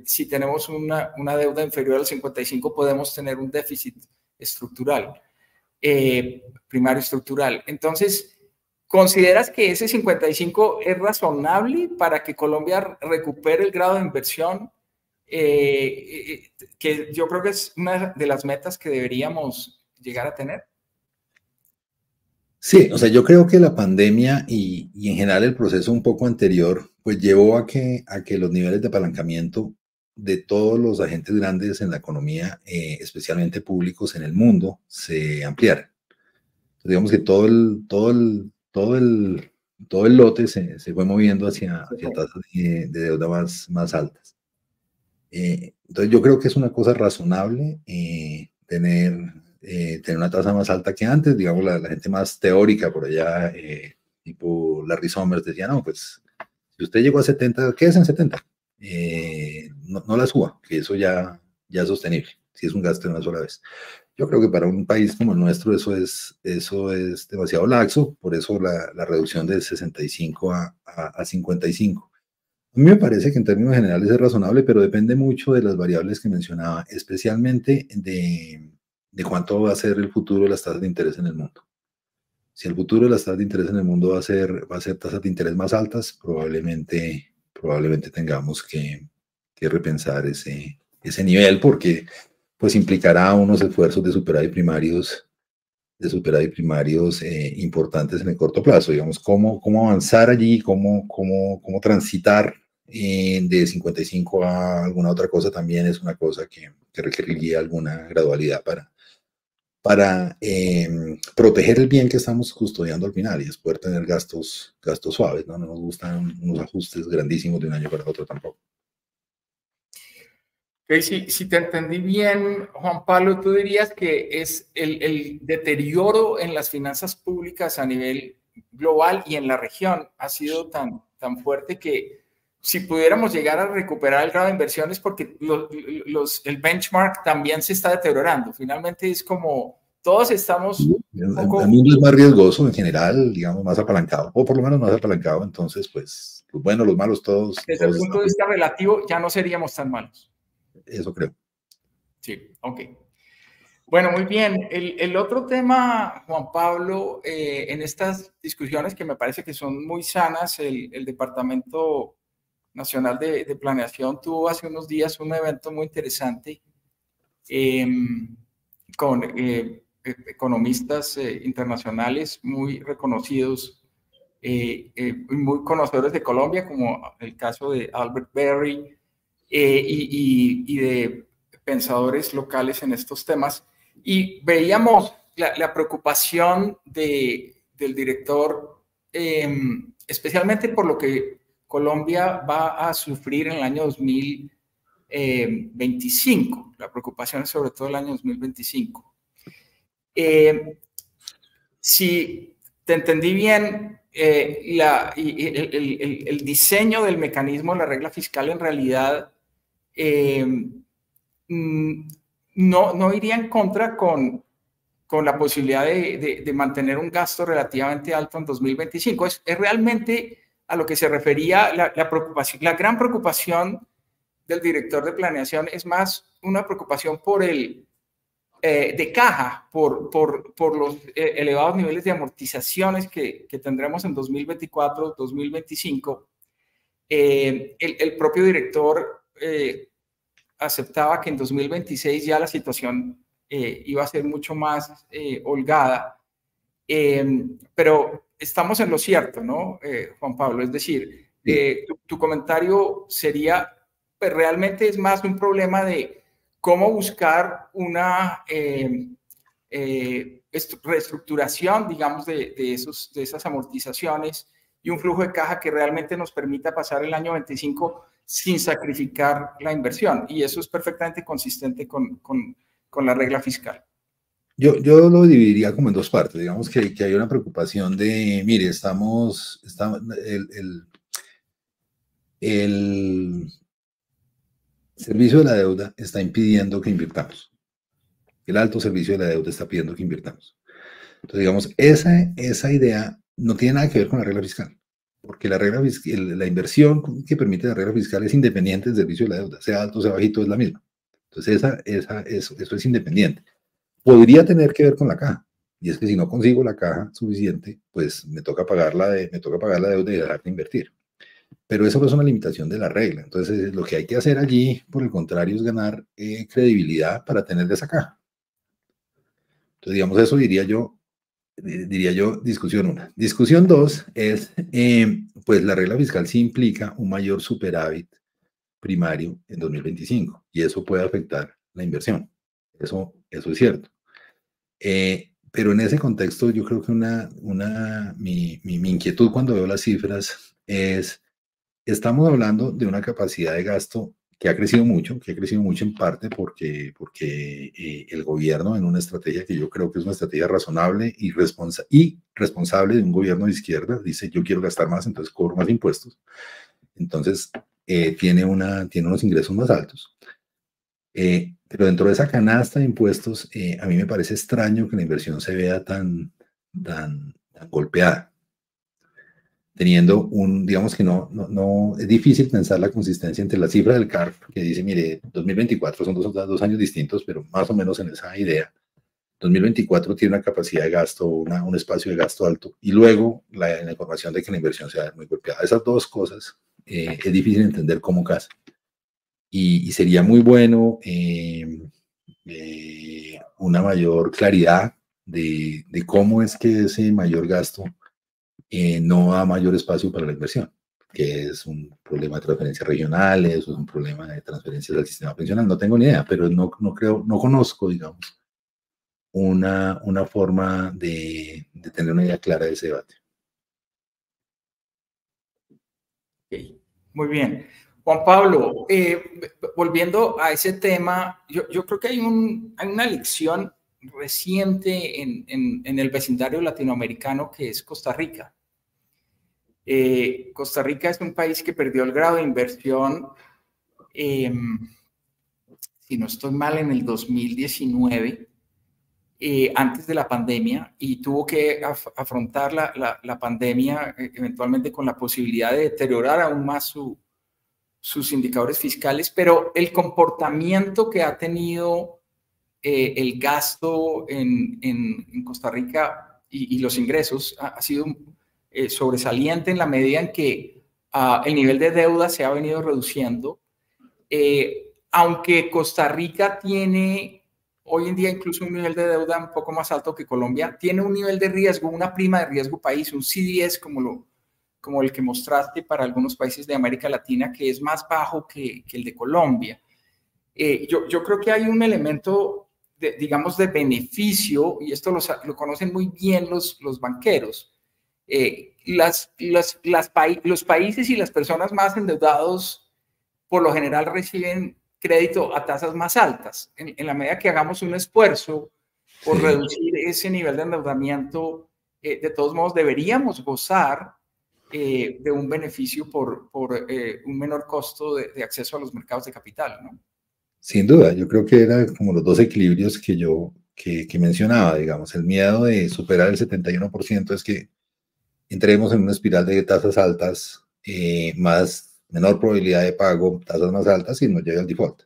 Si tenemos una deuda inferior al 55%, podemos tener un déficit estructural, primario estructural. Entonces, ¿consideras que ese 55 es razonable para que Colombia recupere el grado de inversión? Que yo creo que es una de las metas que deberíamos llegar a tener. Sí, o sea, yo creo que la pandemia y en general el proceso un poco anterior, pues llevó a que los niveles de apalancamiento de todos los agentes grandes en la economía, especialmente públicos en el mundo, se ampliaran. Entonces, digamos que todo el lote se fue moviendo hacia tasas de deuda más altas. Entonces yo creo que es una cosa razonable tener una tasa más alta que antes. Digamos, la gente más teórica por allá, tipo Larry Summers, decía, no, pues si usted llegó a 70, quédese en 70. No la suba, que eso ya es sostenible, si es un gasto de una sola vez. Yo creo que para un país como el nuestro eso es demasiado laxo, por eso la reducción de 65 a 55. A mí me parece que en términos generales es razonable, pero depende mucho de las variables que mencionaba, especialmente de cuánto va a ser el futuro de las tasas de interés en el mundo. Si el futuro de las tasas de interés en el mundo va a ser tasas de interés más altas, probablemente tengamos que repensar ese nivel, porque pues implicará unos esfuerzos de superávit primarios importantes en el corto plazo. Digamos, cómo avanzar allí, cómo transitar de 55 a alguna otra cosa también es una cosa que requeriría alguna gradualidad para proteger el bien que estamos custodiando al final y es poder tener gastos suaves, ¿no? No nos gustan unos ajustes grandísimos de un año para otro tampoco. Okay, si te entendí bien, Juan Pablo, tú dirías que es el deterioro en las finanzas públicas a nivel global y en la región ha sido tan fuerte que si pudiéramos llegar a recuperar el grado de inversiones, porque el benchmark también se está deteriorando. Finalmente es como todos estamos el mundo es más riesgoso en general, digamos, más apalancado, o por lo menos más apalancado, entonces, pues, los buenos, los malos, todos. Desde el punto de vista relativo, ya no seríamos tan malos. Eso creo. Sí, ok. Bueno, muy bien. El otro tema, Juan Pablo, en estas discusiones que me parece que son muy sanas, el Departamento Nacional de Planeación tuvo hace unos días un evento muy interesante con economistas internacionales muy reconocidos, muy conocedores de Colombia, como el caso de Albert Berry, y de pensadores locales en estos temas. Y veíamos la preocupación del director, especialmente por lo que Colombia va a sufrir en el año 2025. La preocupación es sobre todo el año 2025. Si te entendí bien, el diseño del mecanismo de la regla fiscal en realidad no iría en contra con la posibilidad de mantener un gasto relativamente alto en 2025. Es realmente a lo que se refería la preocupación. La gran preocupación del director de planeación es más una preocupación por de caja, por los elevados niveles de amortizaciones que tendremos en 2024, 2025. El propio director aceptaba que en 2026 ya la situación iba a ser mucho más holgada, pero estamos en lo cierto, ¿no, Juan Pablo? Es decir, tu comentario sería, pues realmente es más un problema de cómo buscar una reestructuración, digamos, de esas amortizaciones y un flujo de caja que realmente nos permita pasar el año 25 sin sacrificar la inversión. Y eso es perfectamente consistente con la regla fiscal. Yo lo dividiría como en dos partes. Digamos que hay una preocupación de, mire, El servicio de la deuda está impidiendo que invirtamos. El alto servicio de la deuda está pidiendo que invirtamos. Entonces, digamos, esa idea no tiene nada que ver con la regla fiscal, porque la inversión que permite la regla fiscal es independiente del servicio de la deuda, sea alto, sea bajito, es la misma. Entonces, eso es independiente. Podría tener que ver con la caja, y es que si no consigo la caja suficiente, pues me toca pagar la deuda y dejar de invertir. Pero eso no es una limitación de la regla. Entonces, lo que hay que hacer allí, por el contrario, es ganar credibilidad para tener de esa caja. Entonces, digamos, eso diría yo, discusión 1. Discusión 2 es, pues la regla fiscal sí implica un mayor superávit primario en 2025 y eso puede afectar la inversión. Eso es cierto. Pero en ese contexto yo creo que mi inquietud cuando veo las cifras es, estamos hablando de una capacidad de gasto que ha crecido mucho en parte porque el gobierno en una estrategia que yo creo que es una estrategia razonable y responsable de un gobierno de izquierda, dice yo quiero gastar más, entonces cobro más impuestos. Entonces tiene unos ingresos más altos. Pero dentro de esa canasta de impuestos, a mí me parece extraño que la inversión se vea tan golpeada. Teniendo digamos que no, es difícil pensar la consistencia entre la cifra del CARP, que dice, mire, 2024 son dos años distintos, pero más o menos en esa idea. 2024 tiene una capacidad de gasto, un espacio de gasto alto, y luego la información de que la inversión sea muy golpeada. Esas dos cosas es difícil entender cómo casa. Y sería muy bueno una mayor claridad de cómo es que ese mayor gasto no da mayor espacio para la inversión, que es un problema de transferencias regionales, es un problema de transferencias al sistema pensional, no tengo ni idea, pero no conozco, digamos, una forma de tener una idea clara de ese debate. Okay. Muy bien. Juan Pablo, volviendo a ese tema, yo creo que hay una lección reciente en el vecindario latinoamericano que es Costa Rica. Costa Rica es un país que perdió el grado de inversión, si no estoy mal, en el 2019, antes de la pandemia, y tuvo que afrontar la pandemia eventualmente con la posibilidad de deteriorar aún más sus indicadores fiscales, pero el comportamiento que ha tenido el gasto en Costa Rica y los ingresos ha sido sobresaliente en la medida en que el nivel de deuda se ha venido reduciendo. Aunque Costa Rica tiene hoy en día incluso un nivel de deuda un poco más alto que Colombia, tiene un nivel de riesgo, una prima de riesgo país, un CDS como el que mostraste para algunos países de América Latina, que es más bajo que el de Colombia. Yo creo que hay un elemento, digamos, de beneficio, y esto lo conocen muy bien los banqueros. Los países y las personas más endeudados por lo general reciben crédito a tasas más altas. En la medida que hagamos un esfuerzo por reducir ese nivel de endeudamiento, de todos modos deberíamos gozar de un beneficio por un menor costo de acceso a los mercados de capital, ¿no? Sin duda, yo creo que eran como los dos equilibrios que mencionaba, digamos, el miedo de superar el 71% es que entremos en una espiral de tasas altas, menor probabilidad de pago, tasas más altas y nos lleve al default.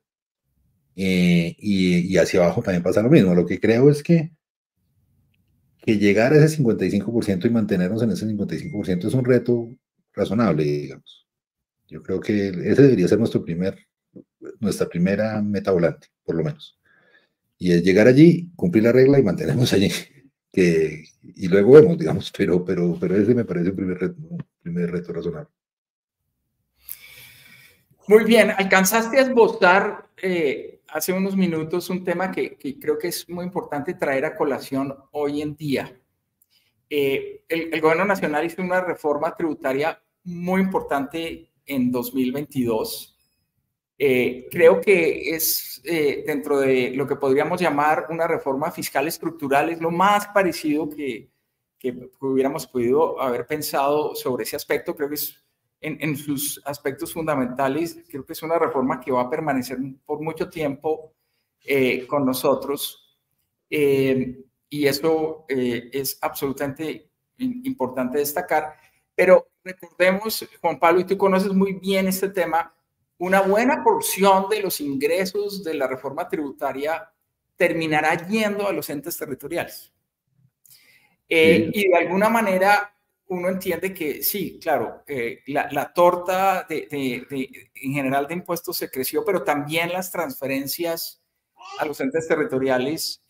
Y hacia abajo también pasa lo mismo. Lo que creo es que llegar a ese 55% y mantenernos en ese 55% es un reto razonable, digamos. Yo creo que ese debería ser nuestra primera meta volante, por lo menos. Y es llegar allí, cumplir la regla y mantenernos allí. Y luego vemos, digamos, pero ese me parece un primer reto razonable. Muy bien, alcanzaste a esbozar hace unos minutos un tema que creo que es muy importante traer a colación hoy en día. El gobierno nacional hizo una reforma tributaria muy importante en 2022. Creo que es dentro de lo que podríamos llamar una reforma fiscal estructural, es lo más parecido que hubiéramos podido haber pensado sobre ese aspecto. Creo que es en sus aspectos fundamentales, creo que es una reforma que va a permanecer por mucho tiempo con nosotros. Y eso es absolutamente importante destacar. Pero recordemos, Juan Pablo, y tú conoces muy bien este tema, una buena porción de los ingresos de la reforma tributaria terminará yendo a los entes territoriales. Sí. Y de alguna manera uno entiende que sí, claro, la torta en general de impuestos se creció, pero también las transferencias a los entes territoriales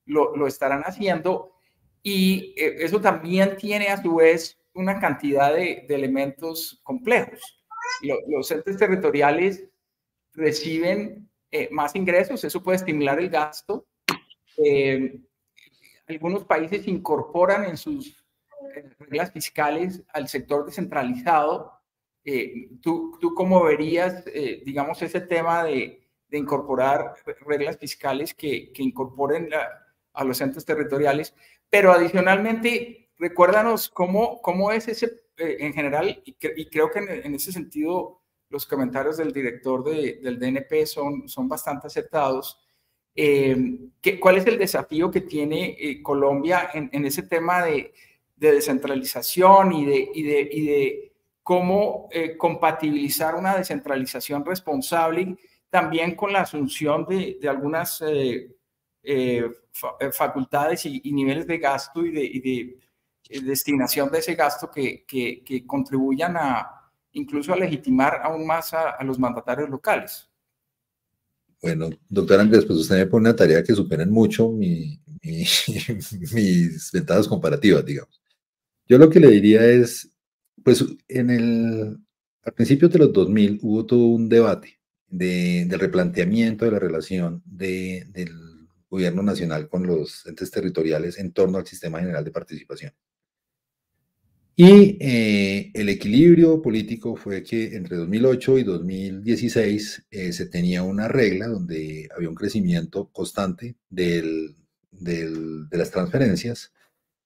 lo estarán haciendo, y eso también tiene a su vez una cantidad de elementos complejos. Los entes territoriales reciben más ingresos, eso puede estimular el gasto. Algunos países incorporan en sus reglas fiscales al sector descentralizado. ¿Tú cómo verías, digamos, ese tema de incorporar reglas fiscales que incorporen a los entes territoriales? Pero adicionalmente, recuérdanos cómo es ese, en general, y creo que en ese sentido los comentarios del director del DNP son bastante acertados. ¿Cuál es el desafío que tiene Colombia en ese tema de descentralización y de cómo compatibilizar una descentralización responsable también con la asunción de algunas facultades y niveles de gasto y de destinación de ese gasto que contribuyan incluso a legitimar aún más a los mandatarios locales? Bueno, doctor Andrés, pues usted me pone una tarea que superan mucho mis ventajas comparativas, digamos. Yo lo que le diría es, pues al principio de los 2000 hubo todo un debate del replanteamiento de la relación del gobierno nacional con los entes territoriales en torno al sistema general de participación. Y el equilibrio político fue que entre 2008 y 2016 se tenía una regla donde había un crecimiento constante de las transferencias.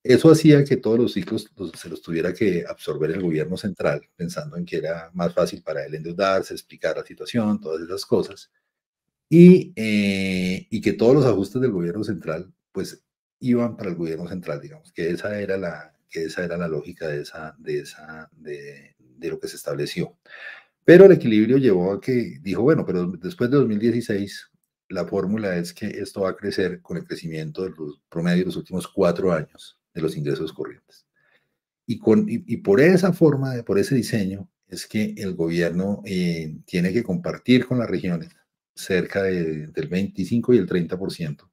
Eso hacía que todos los ciclos se los tuviera que absorber el gobierno central, pensando en que era más fácil para él endeudarse, explicar la situación, todas esas cosas. Y que todos los ajustes del gobierno central, pues, iban para el gobierno central, digamos, que esa era la lógica de lo que se estableció. Pero el equilibrio llevó a que dijo, bueno, pero después de 2016, la fórmula es que esto va a crecer con el crecimiento del promedio de los últimos 4 años de los ingresos corrientes. Y por esa forma, por ese diseño, es que el gobierno tiene que compartir con las regiones cerca del 25 y el 30%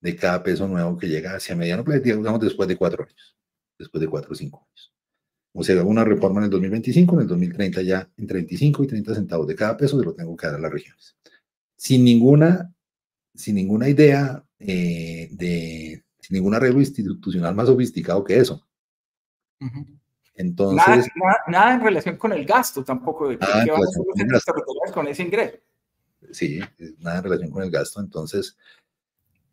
de cada peso nuevo que llega hacia mediano plazo, digamos, después de 4 años, después de 4 o 5 años. O sea, una reforma en el 2025, en el 2030 ya en 35 y 30 centavos de cada peso se lo tengo que dar a las regiones. Sin ninguna idea, sin ningún arreglo institucional más sofisticado que eso. Entonces, nada en relación con el gasto tampoco, de qué van a hacer los entes territoriales con ese ingreso. Sí, nada en relación con el gasto. Entonces,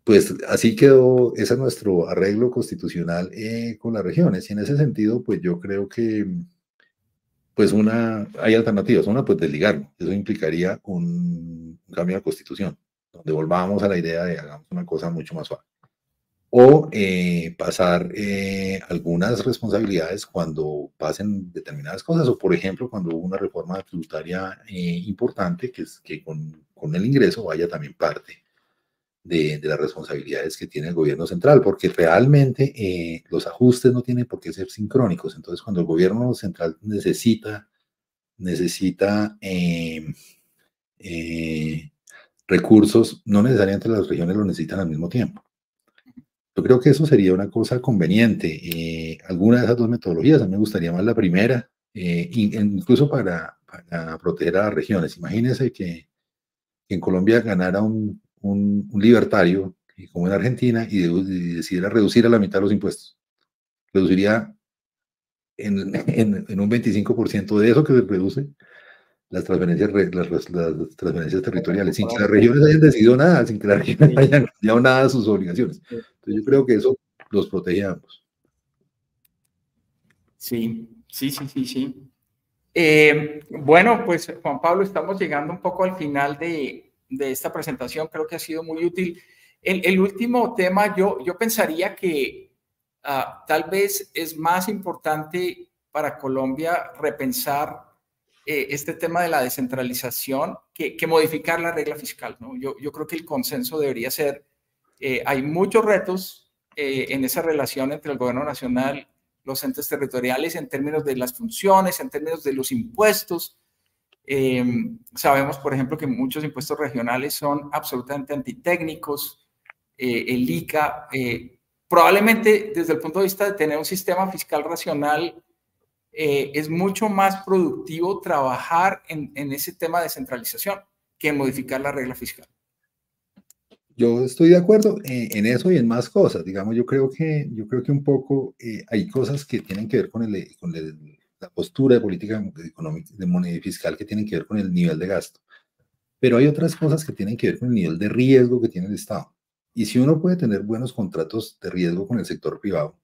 pues así quedó, ese es nuestro arreglo constitucional con las regiones. Y en ese sentido, pues yo creo que pues hay alternativas. Una, pues desligarlo. Eso implicaría un cambio de la constitución, donde volvamos a la idea de hagamos una cosa mucho más suave. O pasar algunas responsabilidades cuando pasen determinadas cosas, o por ejemplo, cuando hubo una reforma tributaria importante, que es que con el ingreso vaya también parte de las responsabilidades que tiene el gobierno central, porque realmente los ajustes no tienen por qué ser sincrónicos. Entonces, cuando el gobierno central necesita recursos, no necesariamente las regiones lo necesitan al mismo tiempo. Yo creo que eso sería una cosa conveniente. Alguna de esas dos metodologías, a mí me gustaría más la primera, incluso para proteger a las regiones. Imagínense que en Colombia ganara un libertario, como en Argentina, y decidiera reducir a la mitad los impuestos. Reduciría en un 25% de eso que se reduce las transferencias territoriales, sin que las regiones hayan decidido nada, sin que las regiones hayan cambiado nada de sus obligaciones. Entonces yo creo que eso los protege a ambos. Sí. Bueno, pues Juan Pablo, estamos llegando un poco al final de esta presentación. Creo que ha sido muy útil. El último tema, yo pensaría que tal vez es más importante para Colombia repensar este tema de la descentralización que modificar la regla fiscal, ¿no? Yo creo que el consenso debería ser, hay muchos retos en esa relación entre el gobierno nacional, los entes territoriales, en términos de las funciones, en términos de los impuestos. Sabemos, por ejemplo, que muchos impuestos regionales son absolutamente antitécnicos. El ICA, probablemente desde el punto de vista de tener un sistema fiscal racional, es mucho más productivo trabajar en ese tema de descentralización que en modificar la regla fiscal. Yo estoy de acuerdo en eso y en más cosas. Digamos, yo creo que un poco hay cosas que tienen que ver con la postura de política económica, de moneda fiscal, que tienen que ver con el nivel de gasto. Pero hay otras cosas que tienen que ver con el nivel de riesgo que tiene el Estado. Y si uno puede tener buenos contratos de riesgo con el sector privado,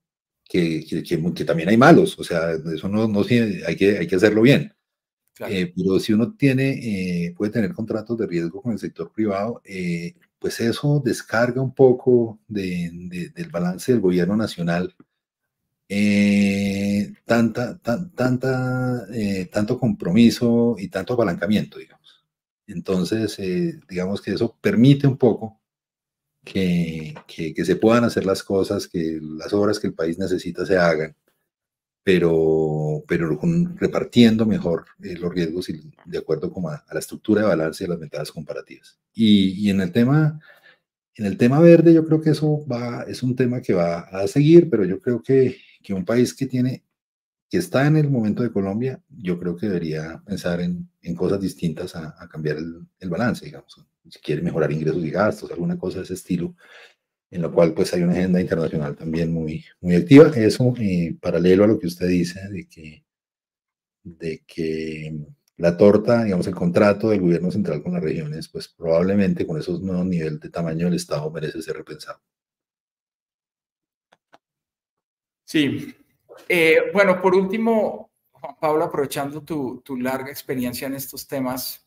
que también hay malos, o sea, eso no hay que hacerlo bien. Claro. Pero si uno puede tener contratos de riesgo con el sector privado, pues eso descarga un poco del balance del gobierno nacional, tanto compromiso y tanto apalancamiento, digamos. Entonces, digamos que eso permite un poco que se puedan hacer las cosas, que las obras que el país necesita se hagan, pero repartiendo mejor los riesgos y de acuerdo como a la estructura de balance de las ventajas comparativas. Y en el tema verde, yo creo que eso es un tema que va a seguir, pero yo creo que un país que está en el momento de Colombia, yo creo que debería pensar en cosas distintas a cambiar el balance, digamos. Si quiere mejorar ingresos y gastos, alguna cosa de ese estilo, en lo cual pues hay una agenda internacional también muy activa. Eso paralelo a lo que usted dice de que la torta, digamos, el contrato del gobierno central con las regiones, pues probablemente con esos nuevos niveles de tamaño del Estado merece ser repensado. Sí. Bueno, por último, Juan Pablo, aprovechando tu larga experiencia en estos temas,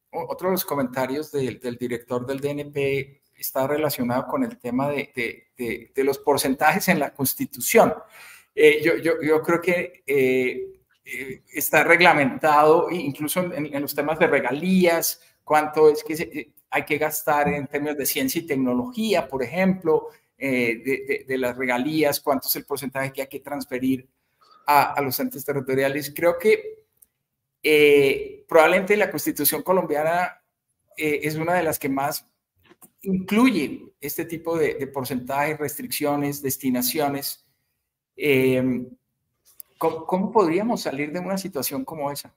otro de los comentarios del director del DNP está relacionado con el tema de los porcentajes en la Constitución. Yo creo que está reglamentado, incluso en los temas de regalías, cuánto es que hay que gastar en términos de ciencia y tecnología, por ejemplo, de las regalías, cuánto es el porcentaje que hay que transferir a los entes territoriales. Creo que probablemente la Constitución colombiana es una de las que más incluye este tipo de porcentajes, restricciones, destinaciones. ¿Cómo podríamos salir de una situación como esa?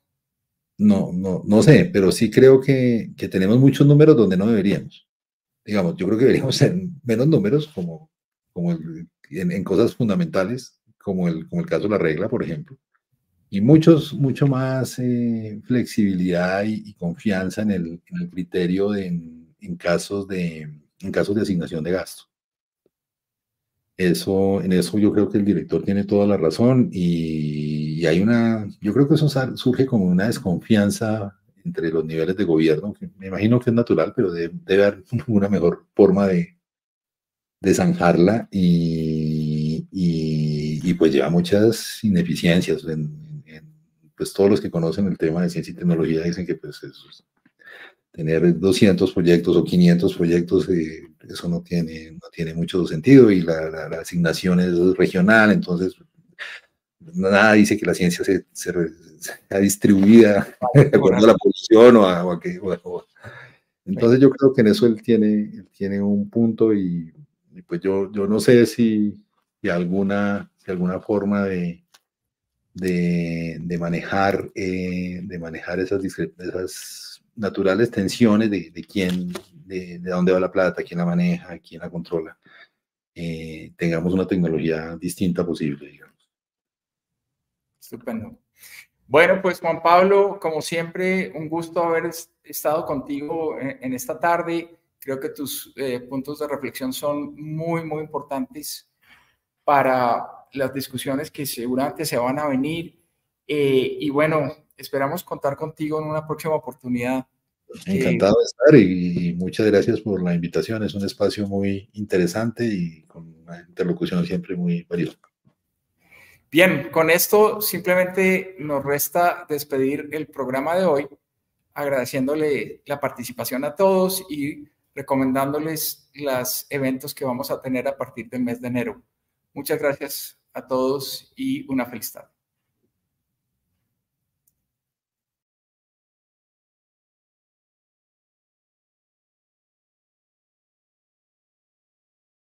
No sé, pero sí creo que tenemos muchos números donde no deberíamos. Digamos, yo creo que deberíamos tener menos números en cosas fundamentales, como el caso de la regla, por ejemplo, y mucho más flexibilidad y confianza en el criterio en casos de asignación de gasto. En eso yo creo que el director tiene toda la razón y yo creo que eso surge como una desconfianza entre los niveles de gobierno, que me imagino que es natural, pero debe haber una mejor forma de zanjarla y pues lleva muchas ineficiencias. Pues todos los que conocen el tema de ciencia y tecnología dicen que pues tener 200 proyectos o 500 proyectos, eso no tiene mucho sentido y la asignación es regional, entonces nada dice que la ciencia sea distribuida de acuerdo a la población entonces yo creo que en eso él tiene un punto y pues yo no sé si alguna forma de manejar esas naturales tensiones de dónde va la plata, quién la maneja, quién la controla, tengamos una tecnología distinta posible, digamos. Estupendo. Bueno, pues Juan Pablo, como siempre, un gusto haber estado contigo en esta tarde. Creo que tus puntos de reflexión son muy importantes para las discusiones que seguramente se van a venir. Y bueno, esperamos contar contigo en una próxima oportunidad. Encantado de estar y muchas gracias por la invitación. Es un espacio muy interesante y con una interlocución siempre muy valiosa. Bien, con esto simplemente nos resta despedir el programa de hoy, agradeciéndole la participación a todos y recomendándoles los eventos que vamos a tener a partir del mes de enero. Muchas gracias a todos y una feliz tarde.